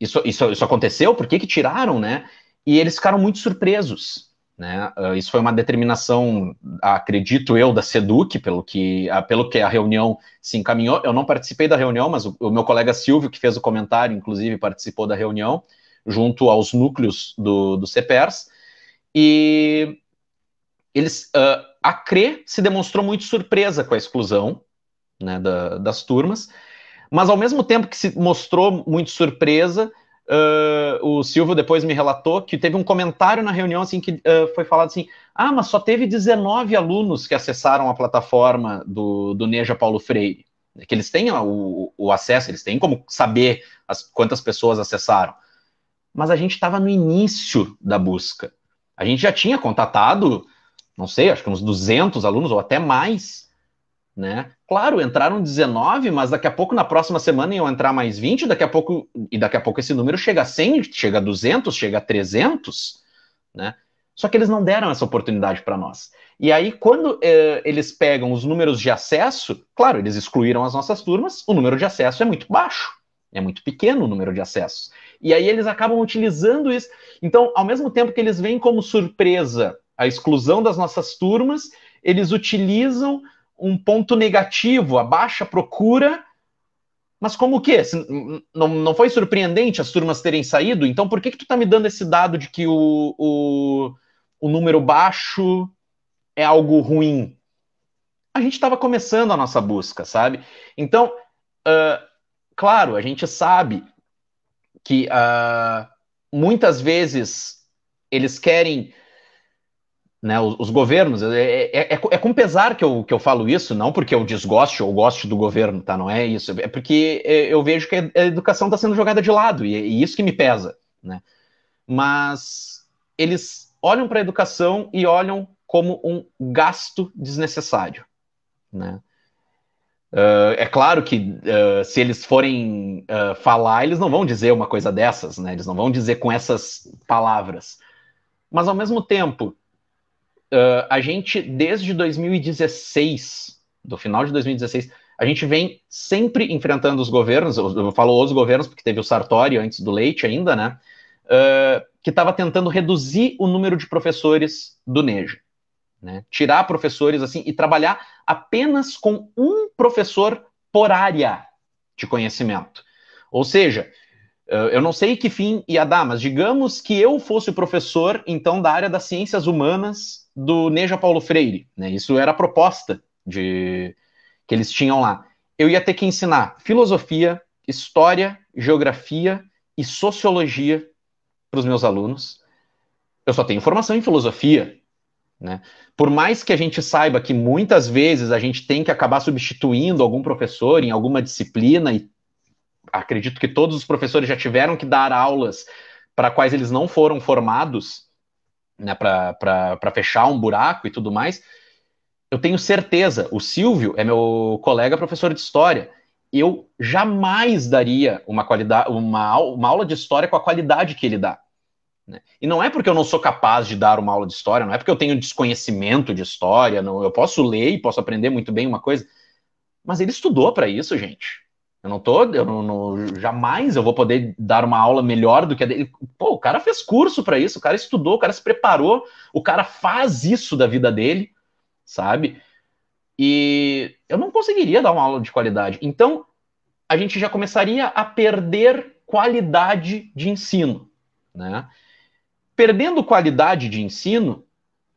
isso aconteceu, por que tiraram, né? E eles ficaram muito surpresos. Né? Isso foi uma determinação, acredito eu, da SEDUC, pelo que a reunião se encaminhou. Eu não participei da reunião, mas o meu colega Silvio, que fez o comentário, inclusive, participou da reunião, junto aos núcleos do CEPERS, e a CRE se demonstrou muito surpresa com a exclusão, né, das turmas, mas ao mesmo tempo que se mostrou muito surpresa, o Silvio depois me relatou que teve um comentário na reunião assim que foi falado assim: mas só teve 19 alunos que acessaram a plataforma do NEJA Paulo Freire, que eles têm o acesso, eles têm como saber quantas pessoas acessaram. Mas a gente estava no início da busca. A gente já tinha contatado, não sei, acho que uns 200 alunos ou até mais, né? Claro, entraram 19, mas daqui a pouco, na próxima semana, iam entrar mais 20, daqui a pouco esse número chega a 100, chega a 200, chega a 300, né? Só que eles não deram essa oportunidade para nós. E aí, quando eles pegam os números de acesso, claro, eles excluíram as nossas turmas, o número de acesso é muito baixo, é muito pequeno o número de acessos. E aí eles acabam utilizando isso. Então, ao mesmo tempo que eles veem como surpresa a exclusão das nossas turmas, eles utilizam um ponto negativo, a baixa procura, mas como o quê? Não foi surpreendente as turmas terem saído? Então por que tu tá me dando esse dado de que o número baixo é algo ruim? A gente estava começando a nossa busca, sabe? Então, claro, a gente sabe que muitas vezes eles querem, né, os governos, é com pesar que eu falo isso, não porque eu desgoste ou goste do governo, tá? Não é isso, é porque eu vejo que a educação está sendo jogada de lado, e isso que me pesa, né? Mas eles olham para a educação e olham como um gasto desnecessário, né? É claro que se eles forem falar, eles não vão dizer uma coisa dessas, né? Eles não vão dizer com essas palavras, mas ao mesmo tempo a gente, desde 2016, do final de 2016, a gente vem sempre enfrentando os governos, eu falo os governos porque teve o Sartori antes do Leite ainda, né? que estava tentando reduzir o número de professores do NEJA, né? Tirar professores assim e trabalhar apenas com um professor por área de conhecimento. Ou seja, eu não sei que fim ia dar, mas digamos que eu fosse o professor, então, da área das ciências humanas do NEJA Paulo Freire, né? Isso era a proposta que eles tinham lá. Eu ia ter que ensinar filosofia, história, geografia e sociologia para os meus alunos. Eu só tenho formação em filosofia, né? Por mais que a gente saiba que muitas vezes a gente tem que acabar substituindo algum professor em alguma disciplina, e acredito que todos os professores já tiveram que dar aulas para quais eles não foram formados, né, para fechar um buraco e tudo mais, eu tenho certeza, o Silvio é meu colega professor de história, eu jamais daria uma aula de história com a qualidade que ele dá. Né? E não é porque eu não sou capaz de dar uma aula de história, não é porque eu tenho desconhecimento de história, não, eu posso ler e posso aprender muito bem uma coisa, mas ele estudou para isso, gente. Jamais eu vou poder dar uma aula melhor do que a dele. Pô, o cara fez curso para isso, o cara estudou, o cara se preparou, o cara faz isso da vida dele, sabe? E eu não conseguiria dar uma aula de qualidade. Então, a gente já começaria a perder qualidade de ensino, né? Perdendo qualidade de ensino,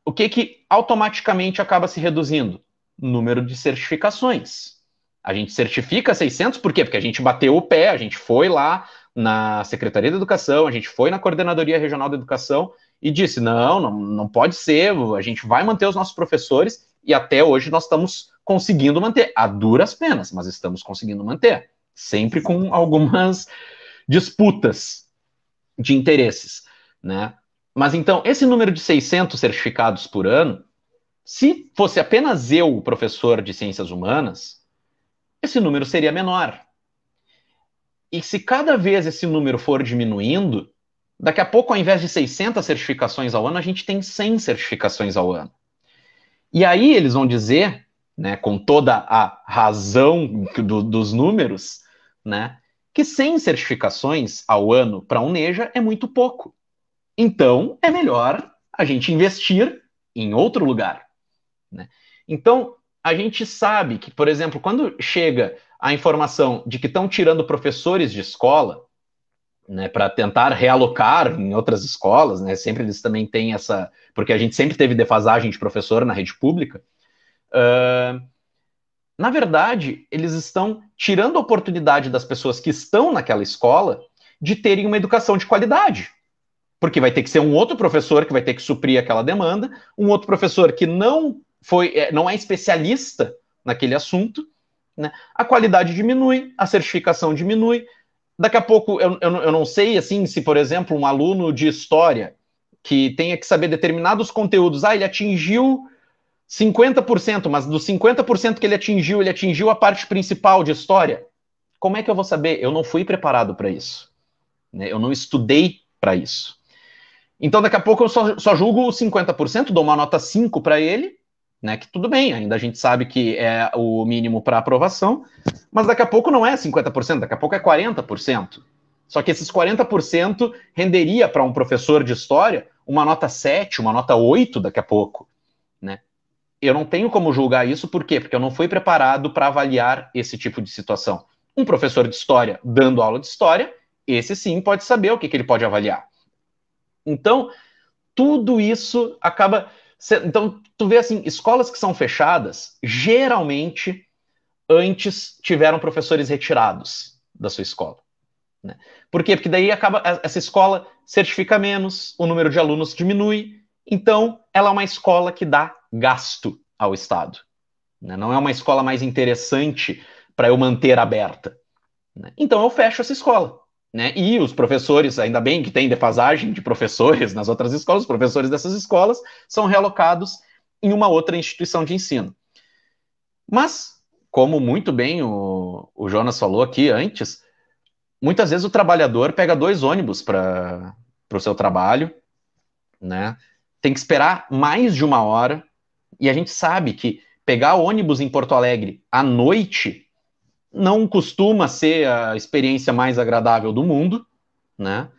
o que automaticamente acaba se reduzindo? Número de certificações. A gente certifica 600, por quê? Porque a gente bateu o pé, a gente foi lá na Secretaria da Educação, a gente foi na Coordenadoria Regional da Educação e disse, não pode ser, a gente vai manter os nossos professores, e até hoje nós estamos conseguindo manter, a duras penas, mas estamos conseguindo manter, sempre com algumas disputas de interesses, né? Mas então, esse número de 600 certificados por ano, se fosse apenas eu, o professor de ciências humanas, esse número seria menor. E se cada vez esse número for diminuindo, daqui a pouco, ao invés de 600 certificações ao ano, a gente tem 100 certificações ao ano. E aí eles vão dizer, né, com toda a razão dos números, né, que 100 certificações ao ano para um NEJA é muito pouco. Então, é melhor a gente investir em outro lugar. Né? Então, a gente sabe que, por exemplo, quando chega a informação de que estão tirando professores de escola, né, para tentar realocar em outras escolas, né, sempre eles também têm essa... Porque a gente sempre teve defasagem de professor na rede pública. Na verdade, eles estão tirando a oportunidade das pessoas que estão naquela escola de terem uma educação de qualidade. Porque vai ter que ser um outro professor que vai ter que suprir aquela demanda, um outro professor que não é especialista naquele assunto, né? A qualidade diminui, a certificação diminui. Daqui a pouco, eu não sei assim, se, por exemplo, um aluno de história que tenha que saber determinados conteúdos, ele atingiu 50%, mas dos 50% que ele atingiu a parte principal de história. Como é que eu vou saber? Eu não fui preparado para isso. Né? Eu não estudei para isso. Então, daqui a pouco eu só julgo os 50%, dou uma nota 5 para ele, né, que tudo bem, ainda a gente sabe que é o mínimo para aprovação, mas daqui a pouco não é 50%, daqui a pouco é 40%. Só que esses 40% renderia para um professor de história uma nota 7, uma nota 8 daqui a pouco. Né? Eu não tenho como julgar isso, por quê? Porque eu não fui preparado para avaliar esse tipo de situação. Um professor de história dando aula de história, esse sim pode saber o que ele pode avaliar. Então, tudo isso acaba... Então, tu vê assim, escolas que são fechadas, geralmente, antes tiveram professores retirados da sua escola. Né? Por quê? Porque daí acaba essa escola certifica menos, o número de alunos diminui, então ela é uma escola que dá gasto ao Estado. Né? Não é uma escola mais interessante para eu manter aberta. Né? Então eu fecho essa escola. Né? E os professores, ainda bem que tem defasagem de professores nas outras escolas, os professores dessas escolas são realocados em uma outra instituição de ensino. Mas, como muito bem o Jonas falou aqui antes, muitas vezes o trabalhador pega 2 ônibus para o seu trabalho, né? Tem que esperar mais de 1 hora, e a gente sabe que pegar ônibus em Porto Alegre à noite não costuma ser a experiência mais agradável do mundo, né?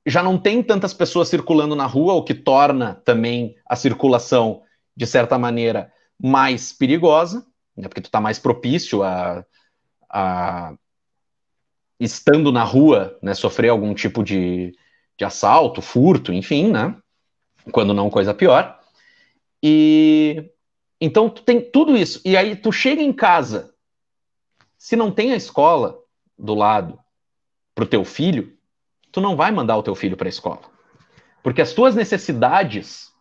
já não tem tantas pessoas circulando na rua, o que torna também a circulação, de certa maneira, mais perigosa, né, porque tu está mais propício a estando na rua, né, sofrer algum tipo de assalto, furto, enfim, né, quando não coisa pior. E então tu tem tudo isso, e aí tu chega em casa, se não tem a escola do lado pro teu filho, tu não vai mandar o teu filho para a escola, porque as tuas necessidades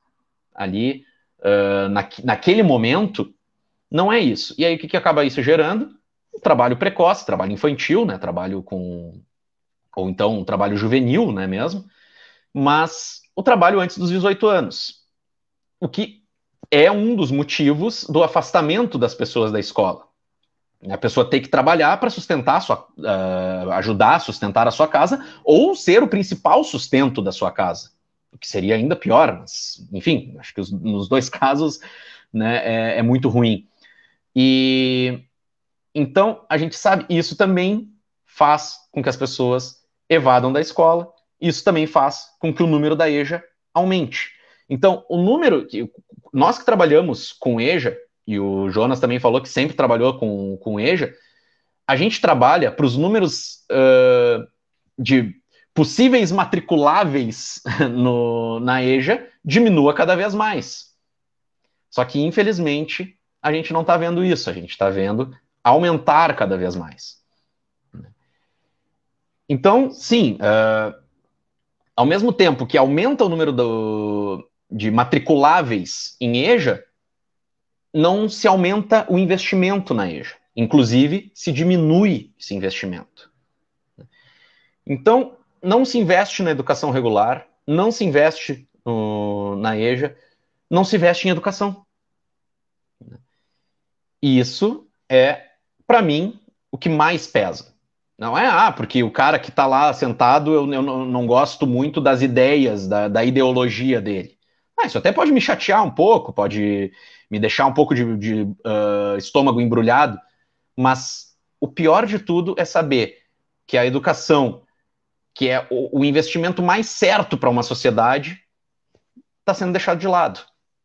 ali, naquele momento, não é isso. E aí o que acaba isso gerando? Um trabalho precoce, trabalho infantil, né, trabalho com, ou então um trabalho juvenil, né, mesmo, mas o trabalho antes dos 18 anos, o que é um dos motivos do afastamento das pessoas da escola. A pessoa tem que trabalhar para sustentar ajudar a sustentar a sua casa, ou ser o principal sustento da sua casa, o que seria ainda pior, mas, enfim, acho que nos dois casos, né, é muito ruim. E então a gente sabe, isso também faz com que as pessoas evadam da escola, isso também faz com que o número da EJA aumente. Então, o número, nós que trabalhamos com EJA, e o Jonas também falou que sempre trabalhou com EJA, a gente trabalha para os números de possíveis matriculáveis na EJA diminua cada vez mais. Só que, infelizmente, a gente não está vendo isso, a gente está vendo aumentar cada vez mais. Então, sim, ao mesmo tempo que aumenta o número de matriculáveis em EJA, não se aumenta o investimento na EJA. Inclusive, se diminui esse investimento. Então, não se investe na educação regular, não se investe na EJA, não se investe em educação. E isso é, para mim, o que mais pesa. Não é, porque o cara que está lá sentado, eu não gosto muito das ideias, da ideologia dele. Isso até pode me chatear um pouco, pode me deixar um pouco de estômago embrulhado, mas o pior de tudo é saber que a educação, que é o investimento mais certo para uma sociedade, está sendo deixado de lado.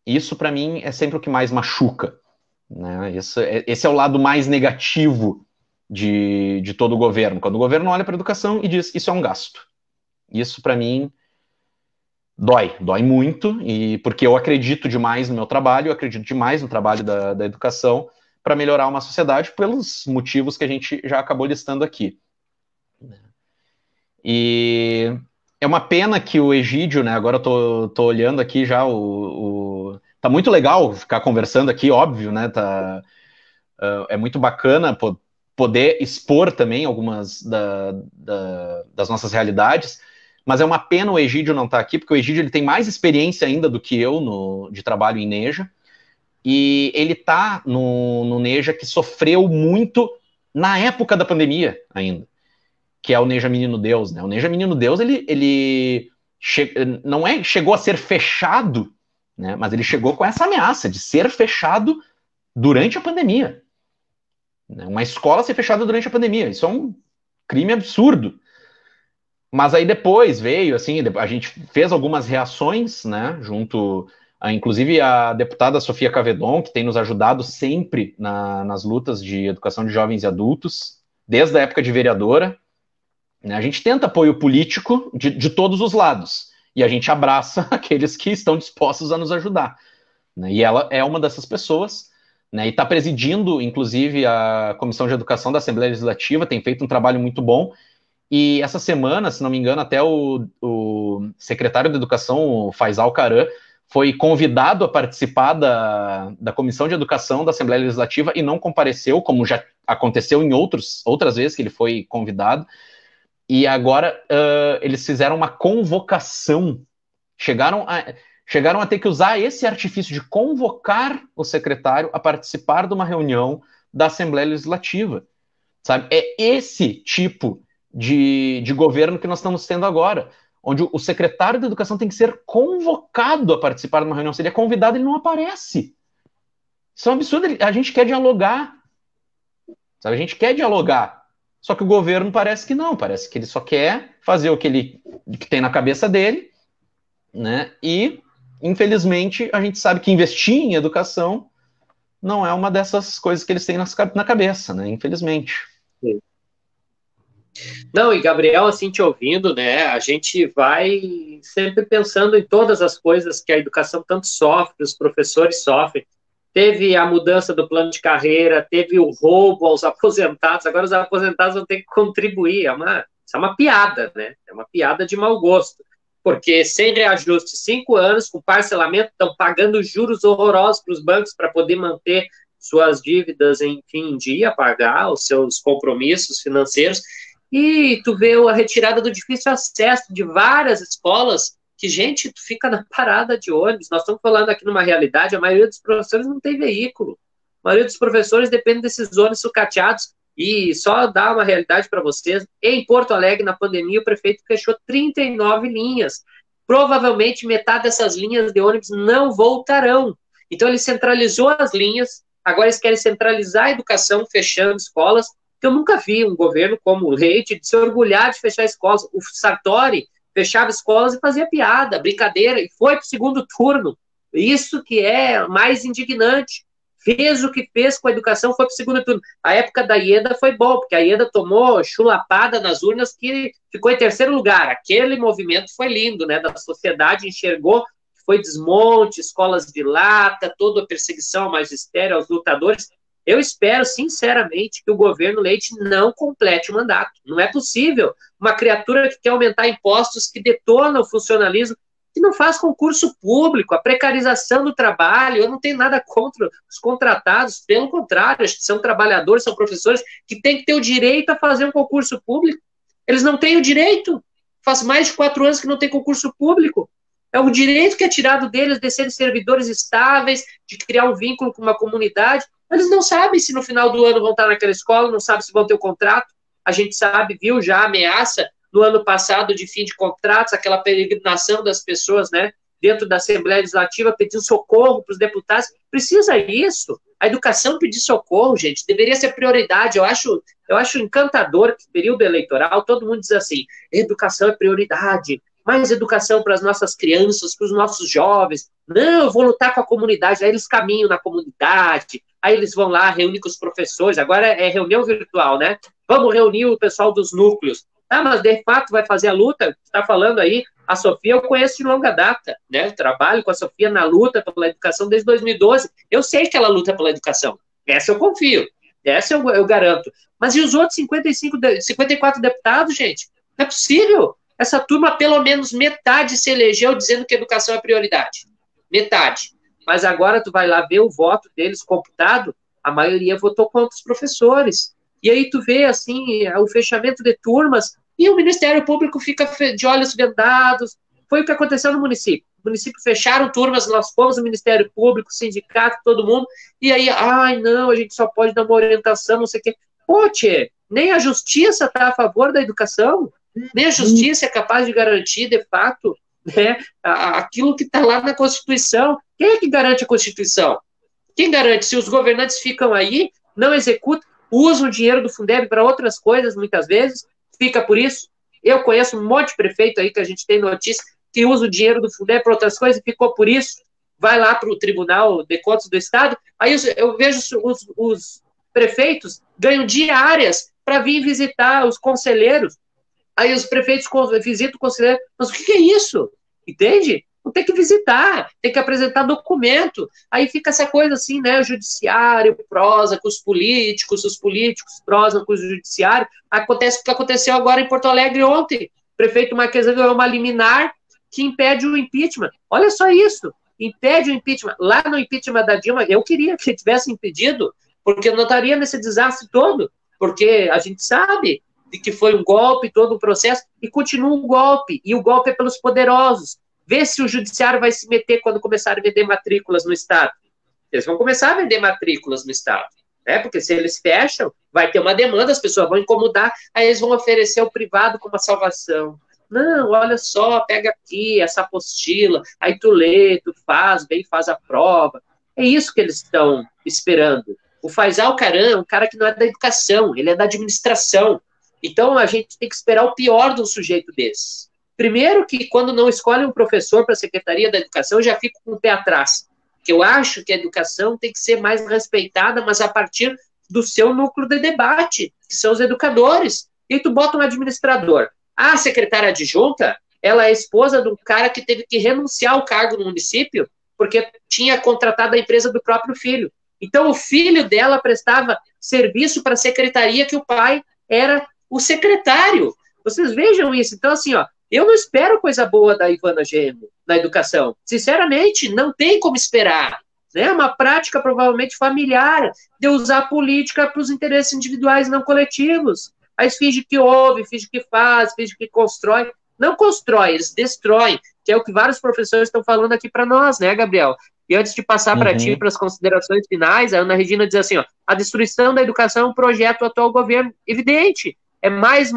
Isso, para mim, é sempre o que mais machuca. Né? Esse é o lado mais negativo de todo o governo. Quando o governo olha para a educação e diz, isso é um gasto. Isso, para mim, dói muito, e porque eu acredito demais no meu trabalho, eu acredito demais no trabalho da educação para melhorar uma sociedade pelos motivos que a gente já acabou listando aqui. E é uma pena que o Egídio, né, agora eu tô olhando aqui já, tá muito legal ficar conversando aqui, óbvio, né, é muito bacana poder expor também algumas das nossas realidades, mas é uma pena o Egídio não estar aqui, porque o Egídio ele tem mais experiência ainda do que eu de trabalho em Neja, e ele está no Neja que sofreu muito na época da pandemia ainda, que é o Neja Menino Deus, né? O Neja Menino Deus, ele não chegou a ser fechado, né? Mas ele chegou com essa ameaça de ser fechado durante a pandemia. Uma escola ser fechada durante a pandemia, isso é um crime absurdo. Mas aí depois veio, assim, a gente fez algumas reações, né, junto inclusive a deputada Sofia Cavedon, que tem nos ajudado sempre nas lutas de educação de jovens e adultos, desde a época de vereadora. Né, a gente tenta apoio político de todos os lados, e a gente abraça aqueles que estão dispostos a nos ajudar. Né, e ela é uma dessas pessoas, né, e está presidindo, inclusive, a Comissão de Educação da Assembleia Legislativa, tem feito um trabalho muito bom. E essa semana, se não me engano, até o secretário de Educação, o Faisal Caran, foi convidado a participar da Comissão de Educação da Assembleia Legislativa e não compareceu, como já aconteceu em outras vezes que ele foi convidado. E agora eles fizeram uma convocação, chegaram a ter que usar esse artifício de convocar o secretário a participar de uma reunião da Assembleia Legislativa. Sabe? É esse tipo de governo que nós estamos tendo agora, onde o secretário de Educação tem que ser convocado a participar de uma reunião. Se ele é convidado, ele não aparece. Isso é um absurdo. A gente quer dialogar. Sabe? A gente quer dialogar. Só que o governo parece que não, parece que ele só quer fazer o que tem na cabeça dele, né? E, infelizmente, a gente sabe que investir em educação não é uma dessas coisas que eles têm na cabeça, né? Infelizmente. Sim. Não, e Gabriel, assim, te ouvindo, né, a gente vai sempre pensando em todas as coisas que a educação tanto sofre, os professores sofrem. Teve a mudança do plano de carreira, teve o roubo aos aposentados, agora os aposentados vão ter que contribuir, isso é uma piada, né, é uma piada de mau gosto, porque sem reajuste, 5 anos, com parcelamento, estão pagando juros horrorosos para os bancos para poder manter suas dívidas, enfim, em dia, pagar os seus compromissos financeiros, e tu vê a retirada do difícil acesso de várias escolas, que, gente, tu fica na parada de ônibus. Nós estamos falando aqui numa realidade, a maioria dos professores não tem veículo. A maioria dos professores depende desses ônibus sucateados. E só dar uma realidade para vocês, em Porto Alegre, na pandemia, o prefeito fechou 39 linhas. Provavelmente metade dessas linhas de ônibus não voltarão. Então ele centralizou as linhas, agora eles querem centralizar a educação, fechando escolas. Eu nunca vi um governo como o Leite de se orgulhar de fechar escolas. O Sartori fechava escolas e fazia piada, brincadeira, e foi para o segundo turno. Isso que é mais indignante. Fez o que fez com a educação, foi para o segundo turno. A época da Ieda foi bom, porque a Ieda tomou chulapada nas urnas, que ficou em terceiro lugar. Aquele movimento foi lindo, né? Da sociedade enxergou que foi desmonte, escolas de lata, toda a perseguição ao magistério, aos lutadores. Eu espero, sinceramente, que o governo Leite não complete o mandato. Não é possível uma criatura que quer aumentar impostos, que detona o funcionalismo, que não faz concurso público, a precarização do trabalho. Eu não tenho nada contra os contratados, pelo contrário, acho que são trabalhadores, são professores que têm que ter o direito a fazer um concurso público. Eles não têm o direito. Faz mais de 4 anos que não tem concurso público. É o direito que é tirado deles de serem servidores estáveis, de criar um vínculo com uma comunidade. Eles não sabem se no final do ano vão estar naquela escola, não sabem se vão ter o contrato. A gente sabe, viu já a ameaça no ano passado de fim de contratos, aquela peregrinação das pessoas, né, dentro da Assembleia Legislativa, pedindo socorro para os deputados. Precisa isso. A educação pedir socorro, gente, deveria ser prioridade. Eu acho encantador que, período eleitoral, todo mundo diz assim, educação é prioridade, mais educação para as nossas crianças, para os nossos jovens. Não, eu vou lutar com a comunidade. Aí eles caminham na comunidade, aí eles vão lá, reúnem com os professores. Agora é reunião virtual, né? Vamos reunir o pessoal dos núcleos. Ah, mas de fato vai fazer a luta? Está falando aí, a Sofia eu conheço de longa data, né? Eu trabalho com a Sofia na luta pela educação desde 2012. Eu sei que ela luta pela educação. Essa eu confio. Essa eu garanto. Mas e os outros 54 deputados, gente? Não é possível. Essa turma, pelo menos metade se elegeu dizendo que a educação é prioridade. Metade. Mas agora tu vai lá ver o voto deles computado, a maioria votou contra os professores. E aí tu vê, assim, o fechamento de turmas e o Ministério Público fica de olhos vendados. Foi o que aconteceu no município. O município fecharam turmas, nós fomos o Ministério Público, o sindicato, todo mundo, e aí, não, a gente só pode dar uma orientação, não sei o quê. Pô, tchê, nem a justiça está a favor da educação, nem a justiça é capaz de garantir, de fato, né, aquilo que está lá na Constituição. Quem é que garante a Constituição? Quem garante? Se os governantes ficam aí, não executam, usam o dinheiro do Fundeb para outras coisas, muitas vezes, fica por isso. Eu conheço um monte de prefeito aí que a gente tem notícia que usa o dinheiro do Fundeb para outras coisas e ficou por isso. Vai lá para o Tribunal de Contas do Estado, aí eu vejo os prefeitos ganham diárias para vir visitar os conselheiros. Aí os prefeitos visitam o conselheiro. Mas o que é isso? Entende? Não tem que visitar, tem que apresentar documento. Aí fica essa coisa assim, né? O judiciário prosa com os políticos prosam com o judiciário. Acontece o que aconteceu agora em Porto Alegre ontem. O prefeito Marquesa ganhou uma liminar que impede o impeachment. Olha só isso. Impede o impeachment. Lá no impeachment da Dilma, eu queria que tivesse impedido, porque não estaria nesse desastre todo. Porque a gente sabe de que foi um golpe, todo o processo, e continua um golpe. E o golpe é pelos poderosos. Vê se o judiciário vai se meter quando começar a vender matrículas no Estado. Eles vão começar a vender matrículas no Estado, né? Porque se eles fecham, vai ter uma demanda, as pessoas vão incomodar, aí eles vão oferecer ao privado como uma salvação. Não, olha só, pega aqui essa apostila, aí tu lê, tu faz, bem faz a prova. É isso que eles estão esperando. O Faisal Caram é um cara que não é da educação, ele é da administração. Então, a gente tem que esperar o pior de um sujeito desse. Primeiro que, quando não escolhe um professor para a Secretaria da Educação, eu já fico com o pé atrás. Que eu acho que a educação tem que ser mais respeitada, mas a partir do seu núcleo de debate, que são os educadores. E tu bota um administrador. A secretária adjunta, ela é esposa de um cara que teve que renunciar ao cargo no município porque tinha contratado a empresa do próprio filho. Então, o filho dela prestava serviço para a secretaria que o pai era o secretário. Vocês vejam isso. Então, assim, ó, eu não espero coisa boa da Ivana Gêmeo na educação. Sinceramente, não tem como esperar. É uma prática provavelmente familiar de usar a política para os interesses individuais não coletivos. Aí finge que ouve, finge que faz, finge que constrói. Não constrói, eles destroem, que é o que vários professores estão falando aqui para nós, né, Gabriel? E antes de passar para ti, para as considerações finais, a Ana Regina diz assim, ó, a destruição da educação é um projeto do atual governo. Evidente, é mais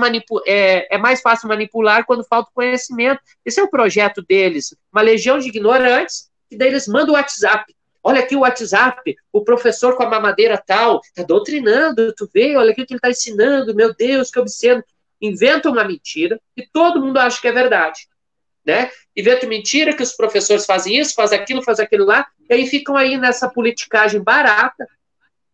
fácil manipular quando falta conhecimento. Esse é o projeto deles, uma legião de ignorantes, que daí eles mandam o WhatsApp. Olha aqui o WhatsApp, o professor com a mamadeira tal, está doutrinando, tu vê, olha aqui o que ele está ensinando, meu Deus, que obsceno. Inventa uma mentira e todo mundo acha que é verdade. Né? Inventa mentira que os professores fazem isso, fazem aquilo lá, e aí ficam aí nessa politicagem barata,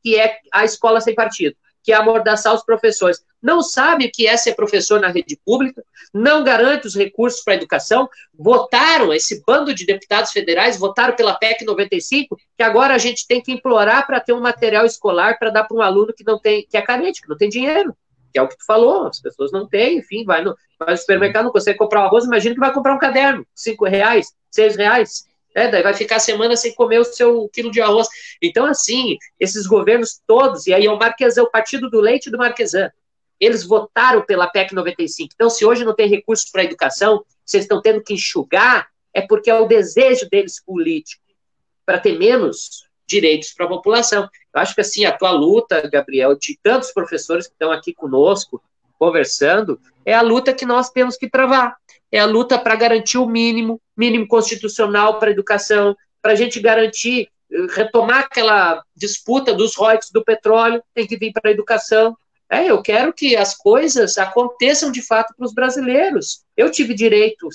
que é a escola sem partido, que é amordaçar os professores. Não sabe o que é ser professor na rede pública, não garante os recursos para a educação, votaram, esse bando de deputados federais, votaram pela PEC 95, que agora a gente tem que implorar para ter um material escolar para dar para um aluno que não tem, que é carente, que não tem dinheiro. Que é o que tu falou, as pessoas não têm, enfim, vai no supermercado, não consegue comprar um arroz, imagina que vai comprar um caderno, R$5, R$6, daí vai ficar a semana sem comer o seu quilo de arroz. Então, assim, esses governos todos, e aí é o Marquesan, o partido do leite do Marquesan, eles votaram pela PEC 95. Então, se hoje não tem recursos para a educação, vocês estão tendo que enxugar, é porque é o desejo deles político, para ter menos direitos para a população. Eu acho que, assim, a tua luta, Gabriel, de tantos professores que estão aqui conosco, conversando, é a luta que nós temos que travar. É a luta para garantir o mínimo constitucional para a educação, para a gente garantir, retomar aquela disputa dos royalties do petróleo, tem que vir para a educação. Eu quero que as coisas aconteçam de fato para os brasileiros. Eu tive direito,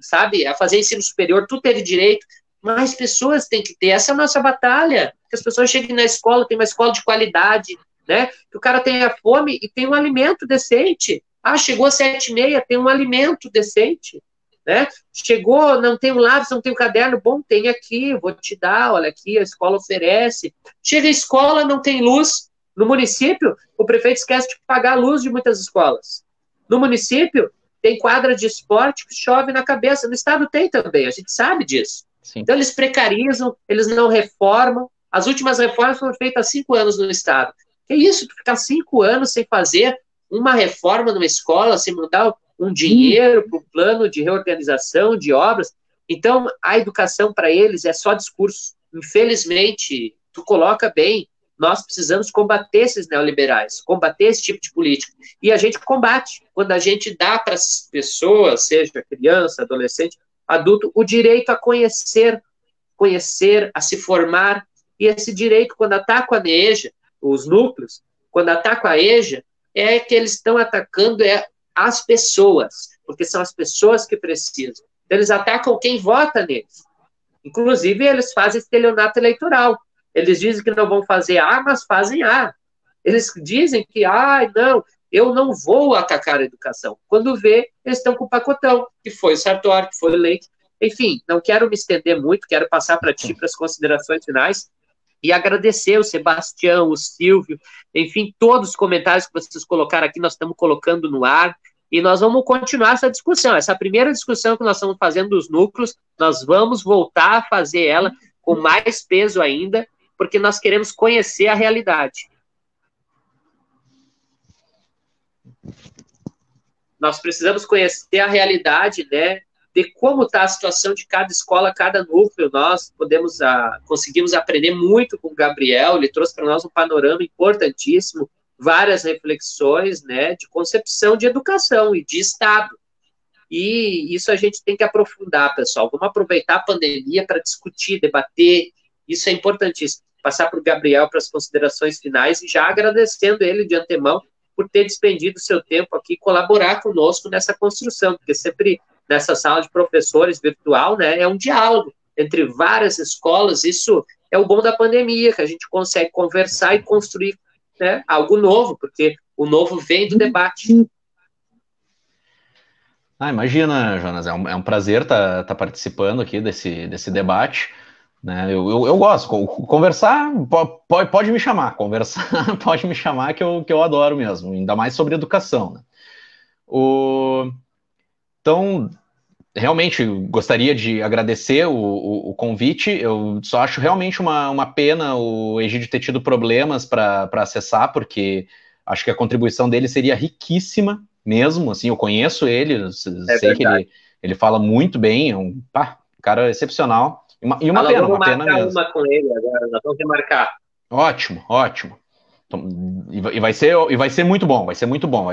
sabe, a fazer ensino superior, tu teve direito, mais pessoas têm que ter. Essa é a nossa batalha. Que as pessoas cheguem na escola, tem uma escola de qualidade, né? Que o cara tenha fome e tenha um alimento decente. Chegou às 7h30, tem um alimento decente, né? Chegou, não tem um lápis, não tem um caderno, bom, tem aqui, vou te dar, olha aqui, a escola oferece. Chega à escola, não tem luz. No município, o prefeito esquece de pagar a luz de muitas escolas. No município, tem quadra de esporte que chove na cabeça. No estado tem também, a gente sabe disso. Sim. Então, eles precarizam, eles não reformam. As últimas reformas foram feitas há 5 anos no Estado. Que isso, tu ficar 5 anos sem fazer uma reforma numa escola, sem mandar um dinheiro para o plano de reorganização de obras. Então, a educação para eles é só discurso. Infelizmente, tu coloca bem, nós precisamos combater esses neoliberais, combater esse tipo de política. E a gente combate quando a gente dá para as pessoas, seja criança, adolescente, adulto, o direito a conhecer, a se formar, e esse direito, quando atacam a EJA, os núcleos, quando atacam a EJA, é que eles estão atacando as pessoas, porque são as pessoas que precisam. Então, eles atacam quem vota neles. Inclusive, eles fazem estelionato eleitoral. Eles dizem que não vão fazer A, mas fazem A. Eles dizem que, não, eu não vou atacar a educação. Quando vê, eles estão com o pacotão, que foi o Sartori, que foi o Leite. Enfim, não quero me estender muito, quero passar para ti, para as considerações finais, e agradecer o Sebastião, o Silvio, enfim, todos os comentários que vocês colocaram aqui, nós estamos colocando no ar, e nós vamos continuar essa discussão. Essa primeira discussão que nós estamos fazendo dos núcleos, nós vamos voltar a fazer ela com mais peso ainda, porque nós queremos conhecer a realidade. Nós precisamos conhecer a realidade, né, de como está a situação de cada escola, cada núcleo. Nós conseguimos aprender muito com o Gabriel, ele trouxe para nós um panorama importantíssimo, várias reflexões, né, de concepção de educação e de Estado. E isso a gente tem que aprofundar, pessoal. Vamos aproveitar a pandemia para discutir, debater, isso é importantíssimo. Passar para o Gabriel para as considerações finais e já agradecendo ele de antemão por ter despendido seu tempo aqui colaborar conosco nessa construção, porque sempre nessa sala de professores virtual, né, é um diálogo entre várias escolas. Isso é o bom da pandemia, que a gente consegue conversar e construir, né, algo novo, porque o novo vem do debate. Imagina, Jonas, é um prazer estar participando aqui desse debate, né? Eu gosto, conversar, pode me chamar, conversar pode me chamar que eu adoro mesmo, ainda mais sobre educação, né? Então, realmente, gostaria de agradecer o convite. Eu só acho realmente uma pena o Egídio ter tido problemas para acessar, porque acho que a contribuição dele seria riquíssima mesmo. Assim, eu conheço ele, sei que ele fala muito bem, é um cara excepcional. E uma pena, vamos uma pena marcar mesmo. uma com ele agora, nós vamos remarcar. Ótimo, ótimo. Então, e vai ser muito bom, vai ser muito bom.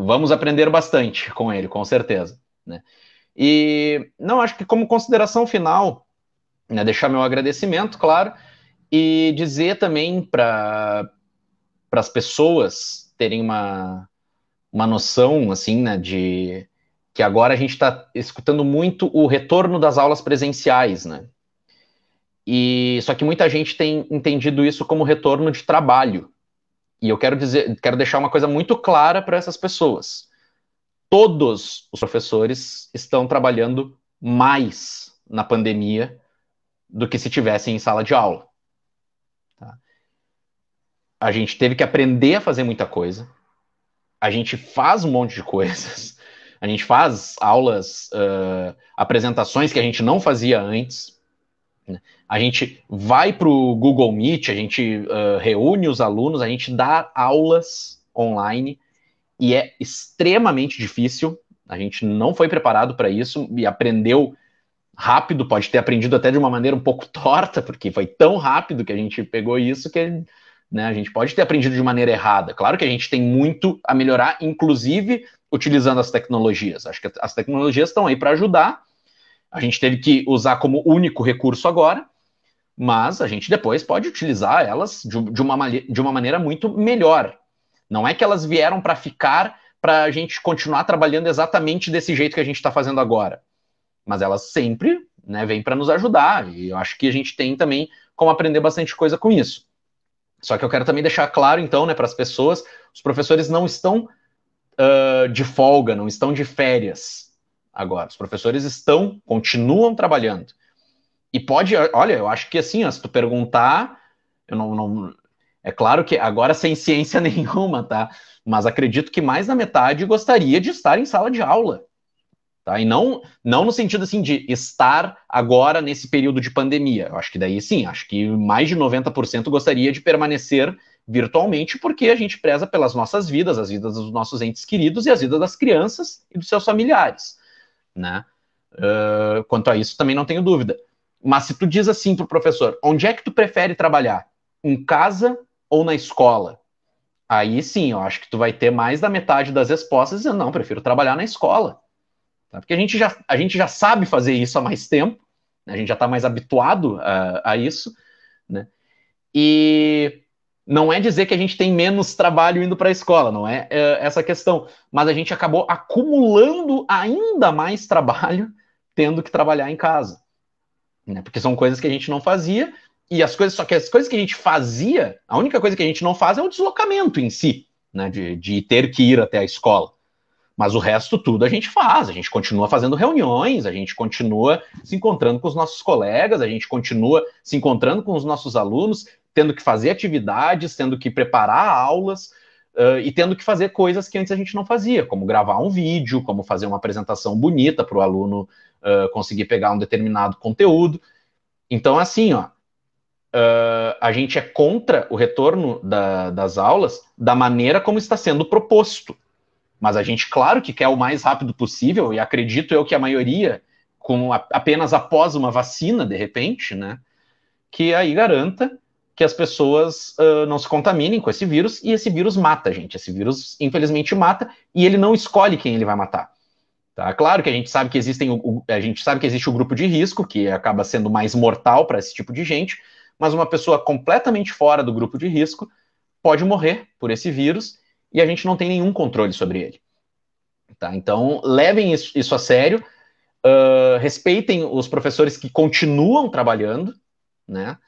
Vamos aprender bastante com ele, com certeza, né? E não, acho que como consideração final, né, deixar meu agradecimento, claro, e dizer também para as pessoas terem uma noção, assim, né, de que agora a gente está escutando muito o retorno das aulas presenciais, né? E só que muita gente tem entendido isso como retorno de trabalho. E eu quero deixar uma coisa muito clara para essas pessoas. Todos os professores estão trabalhando mais na pandemia do que se tivessem em sala de aula. Tá? A gente teve que aprender a fazer muita coisa. A gente faz um monte de coisas. A gente faz aulas, apresentações que a gente não fazia antes. A gente vai para o Google Meet, a gente reúne os alunos, a gente dá aulas online e é extremamente difícil. A gente não foi preparado para isso e aprendeu rápido, pode ter aprendido até de uma maneira um pouco torta, porque foi tão rápido que a gente pegou isso que, né, a gente pode ter aprendido de maneira errada. Claro que a gente tem muito a melhorar, inclusive utilizando as tecnologias. Acho que as tecnologias estão aí para ajudar. A gente teve que usar como único recurso agora, mas a gente depois pode utilizar elas de uma maneira muito melhor. Não é que elas vieram para ficar, para a gente continuar trabalhando exatamente desse jeito que a gente está fazendo agora. Mas elas sempre, né, vêm para nos ajudar. E eu acho que a gente tem também como aprender bastante coisa com isso. Só que eu quero também deixar claro, então, né, para as pessoas, os professores não estão de folga, não estão de férias agora. Os professores continuam trabalhando. E olha, eu acho que assim, se tu perguntar, eu não é claro que agora sem ciência nenhuma, tá? Mas acredito que mais da metade gostaria de estar em sala de aula. Tá? E não no sentido assim de estar agora nesse período de pandemia. Eu acho que daí sim, acho que mais de 90% gostaria de permanecer virtualmente, porque a gente preza pelas nossas vidas, as vidas dos nossos entes queridos e as vidas das crianças e dos seus familiares, né? Quanto a isso, também não tenho dúvida. Mas se tu diz assim pro professor, onde é que tu prefere trabalhar? Em casa ou na escola? Aí sim, eu acho que tu vai ter mais da metade das respostas dizendo, não, prefiro trabalhar na escola. Tá? Porque a gente já sabe fazer isso há mais tempo, né? A gente já está mais habituado a isso, né? E não é dizer que a gente tem menos trabalho indo para a escola, não é essa questão, mas a gente acabou acumulando ainda mais trabalho tendo que trabalhar em casa, né? Porque são coisas que a gente não fazia, e só que as coisas que a gente fazia, a única coisa que a gente não faz é o deslocamento em si, né? De ter que ir até a escola. Mas o resto tudo a gente faz, a gente continua fazendo reuniões, a gente continua se encontrando com os nossos colegas, a gente continua se encontrando com os nossos alunos, tendo que fazer atividades, tendo que preparar aulas e tendo que fazer coisas que antes a gente não fazia, como gravar um vídeo, como fazer uma apresentação bonita para o aluno conseguir pegar um determinado conteúdo. Então, assim, a gente é contra o retorno das aulas da maneira como está sendo proposto. Mas a gente, claro, que quer o mais rápido possível, e acredito eu que a maioria, apenas após uma vacina, de repente, né, que aí garanta que as pessoas não se contaminem com esse vírus, e esse vírus mata, gente. Esse vírus, infelizmente, mata, e ele não escolhe quem ele vai matar. Tá? Claro que a gente sabe que a gente sabe que existe o grupo de risco, que acaba sendo mais mortal para esse tipo de gente, mas uma pessoa completamente fora do grupo de risco pode morrer por esse vírus, e a gente não tem nenhum controle sobre ele. Tá? Então, levem isso a sério, respeitem os professores que continuam trabalhando, né?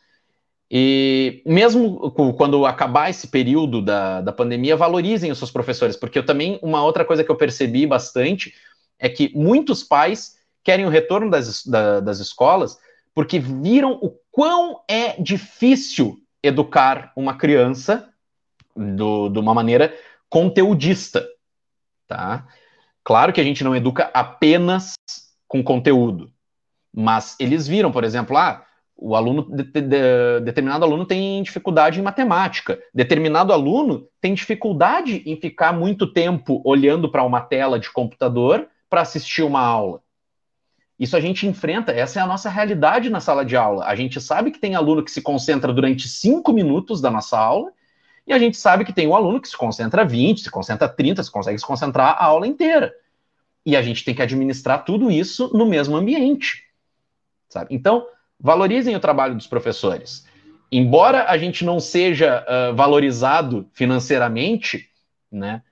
E mesmo quando acabar esse período da pandemia, valorizem os seus professores, porque uma outra coisa que eu percebi bastante é que muitos pais querem o retorno das escolas porque viram o quão é difícil educar uma criança de uma maneira conteudista, tá? Claro que a gente não educa apenas com conteúdo, mas eles viram, por exemplo, o aluno, determinado aluno tem dificuldade em matemática, determinado aluno tem dificuldade em ficar muito tempo olhando para uma tela de computador para assistir uma aula. Isso a gente enfrenta, essa é a nossa realidade na sala de aula. A gente sabe que tem aluno que se concentra durante 5 minutos da nossa aula, e a gente sabe que tem um aluno que se concentra 20, se concentra 30, se consegue se concentrar a aula inteira. E a gente tem que administrar tudo isso no mesmo ambiente, sabe? Então, valorizem o trabalho dos professores. Embora a gente não seja valorizado financeiramente, né?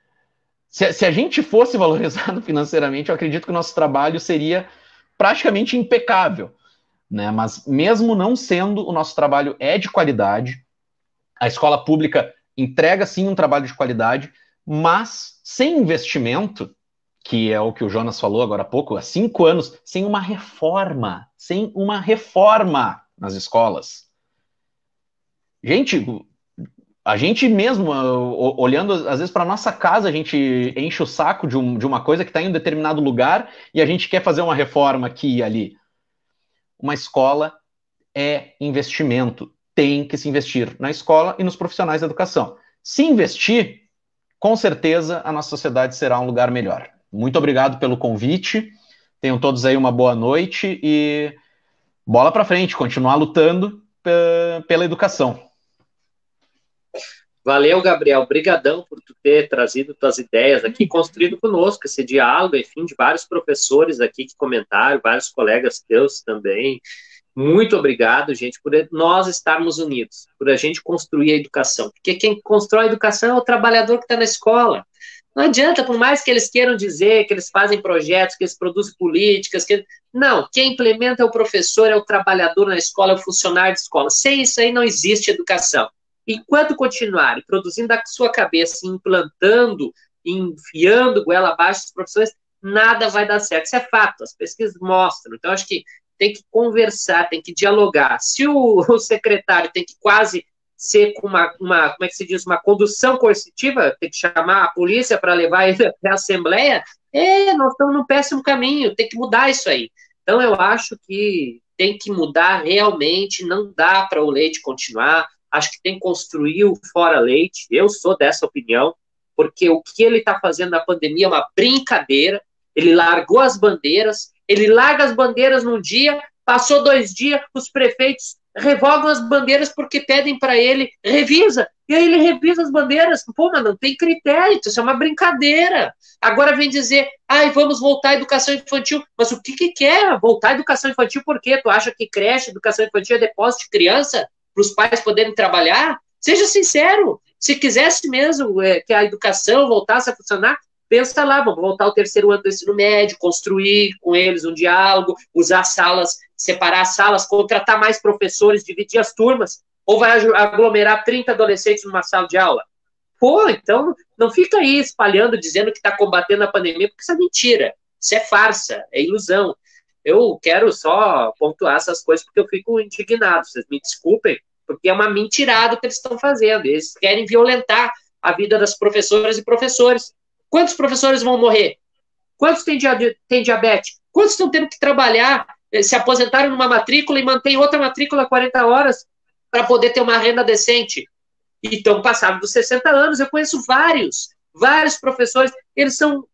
Se a gente fosse valorizado financeiramente, eu acredito que o nosso trabalho seria praticamente impecável, né? Mas mesmo não sendo, o nosso trabalho é de qualidade. A escola pública entrega, sim, um trabalho de qualidade, mas sem investimento, que é o que o Jonas falou agora há pouco, há 5 anos, sem uma reforma nas escolas. Gente, a gente mesmo, olhando às vezes para nossa casa, a gente enche o saco de uma coisa que está em um determinado lugar e a gente quer fazer uma reforma aqui e ali. Uma escola é investimento. Tem que se investir na escola e nos profissionais da educação. Se investir, com certeza a nossa sociedade será um lugar melhor. Muito obrigado pelo convite. Tenham todos aí uma boa noite e bola para frente, continuar lutando pela educação. Valeu, Gabriel. Obrigadão por tu ter trazido tuas ideias aqui, construído conosco esse diálogo, enfim, de vários professores aqui que comentaram, vários colegas teus também. Muito obrigado, gente, por nós estarmos unidos, por a gente construir a educação. Porque quem constrói a educação é o trabalhador que está na escola. Não adianta, por mais que eles queiram dizer que eles fazem projetos, que eles produzem políticas, não, quem implementa é o professor, é o trabalhador na escola, é o funcionário de escola. Sem isso aí não existe educação. Enquanto continuarem produzindo da sua cabeça, implantando, enfiando goela abaixo dos professores, nada vai dar certo. Isso é fato, as pesquisas mostram. Então, acho que tem que conversar, tem que dialogar. Se o secretário tem que quase ser com como é que se diz, uma condução coercitiva, tem que chamar a polícia para levar ele até a Assembleia, nós estamos num péssimo caminho, tem que mudar isso aí. Então, eu acho que tem que mudar realmente, não dá para o leite continuar, acho que tem que construir o fora leite, eu sou dessa opinião, porque o que ele está fazendo na pandemia é uma brincadeira, ele largou as bandeiras, ele larga as bandeiras num dia, passou 2 dias, os prefeitos revogam as bandeiras porque pedem para ele, revisa, e aí ele revisa as bandeiras, pô, mas não tem critério, isso é uma brincadeira. Agora vem dizer, vamos voltar à educação infantil, mas o que quer voltar à educação infantil? Por quê? Tu acha que creche, educação infantil é depósito de criança para os pais poderem trabalhar? Seja sincero, se quisesse mesmo que a educação voltasse a funcionar, pensa lá, vamos voltar ao 3º ano do ensino médio, construir com eles um diálogo, usar salas, separar salas, contratar mais professores, dividir as turmas, ou vai aglomerar 30 adolescentes numa sala de aula? Pô, então não fica aí espalhando, dizendo que está combatendo a pandemia, porque isso é mentira, isso é farsa, é ilusão. Eu quero só pontuar essas coisas porque eu fico indignado, vocês me desculpem, porque é uma mentirada que eles estão fazendo, eles querem violentar a vida das professoras e professores. Quantos professores vão morrer? Quantos têm diabetes? Quantos estão tendo que trabalhar, se aposentaram numa matrícula e mantêm outra matrícula 40 horas para poder ter uma renda decente? E estão passados dos 60 anos. Eu conheço vários professores, eles são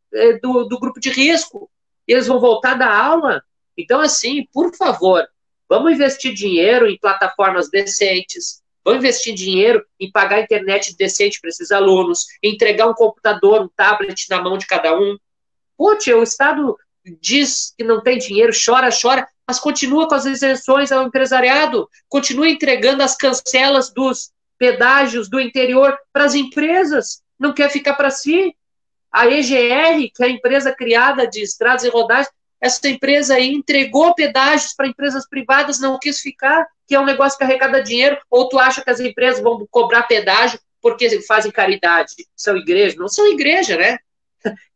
do grupo de risco, eles vão voltar da aula. Então, assim, por favor, vamos investir dinheiro em plataformas decentes, vamos investir dinheiro em pagar internet decente para esses alunos, entregar um computador, um tablet na mão de cada um. Poxa, o Estado diz que não tem dinheiro, chora, mas continua com as isenções ao empresariado, continua entregando as cancelas dos pedágios do interior para as empresas. não quer ficar para si. A EGR, que é a empresa criada de estradas e rodagens, essa empresa aí entregou pedágios para empresas privadas, não quis ficar, que é um negócio que arrecada dinheiro, ou tu acha que as empresas vão cobrar pedágio porque fazem caridade? São igrejas? Não são igreja, né?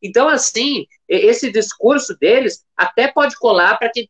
Então, assim, esse discurso deles até pode colar para quem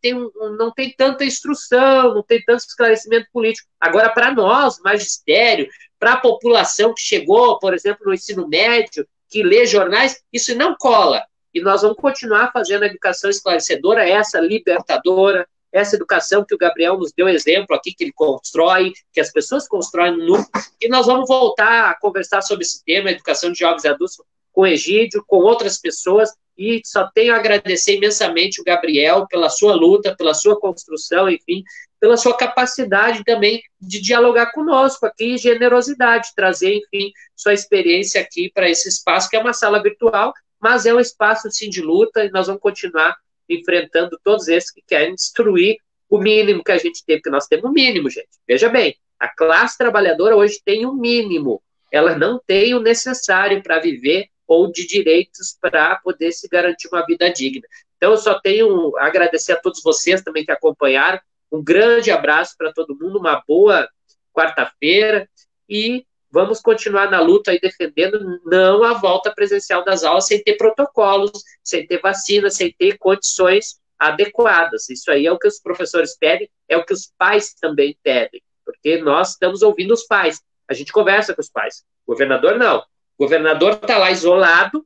não tem tanta instrução, não tem tanto esclarecimento político. Agora, para nós, magistério, para a população que chegou, por exemplo, no ensino médio, que lê jornais, isso não cola. E nós vamos continuar fazendo a educação esclarecedora, essa libertadora, essa educação que o Gabriel nos deu exemplo aqui, que ele constrói, que as pessoas constroem no núcleo, e nós vamos voltar a conversar sobre esse tema, educação de jovens e adultos, com o Egídio, com outras pessoas, e só tenho a agradecer imensamente o Gabriel pela sua luta, pela sua construção, enfim, pela sua capacidade também de dialogar conosco aqui, generosidade, trazer, enfim, sua experiência aqui para esse espaço, que é uma sala virtual, mas é um espaço, sim, de luta, e nós vamos continuar enfrentando todos esses que querem destruir o mínimo que a gente tem, porque nós temos um mínimo, gente. Veja bem, a classe trabalhadora hoje tem um mínimo, ela não tem o necessário para viver ou de direitos para poder se garantir uma vida digna. Então, eu só tenho a agradecer a todos vocês também que acompanharam, um grande abraço para todo mundo, uma boa quarta-feira, e vamos continuar na luta aí defendendo não a volta presencial das aulas sem ter protocolos, sem ter vacina, sem ter condições adequadas. Isso aí é o que os professores pedem, é o que os pais também pedem, porque nós estamos ouvindo os pais, a gente conversa com os pais, o governador não. O governador está lá isolado,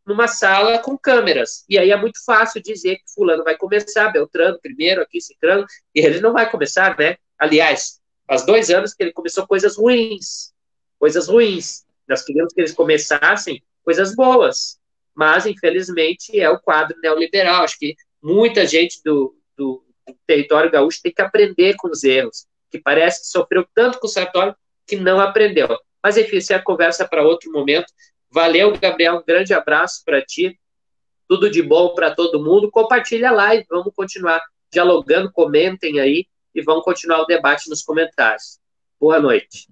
numa sala com câmeras. E aí é muito fácil dizer que fulano vai começar, Beltrano primeiro, aqui, Cicrano, e ele não vai começar, né? Aliás, faz 2 anos que ele começou coisas ruins. Nós queríamos que eles começassem coisas boas. Mas, infelizmente, é o quadro neoliberal. Acho que muita gente do território gaúcho tem que aprender com os erros, que parece que sofreu tanto com o Sartori que não aprendeu. Mas, enfim, isso é a conversa para outro momento. Valeu, Gabriel, um grande abraço para ti. Tudo de bom para todo mundo. Compartilha a live, vamos continuar dialogando, comentem aí e vamos continuar o debate nos comentários. Boa noite.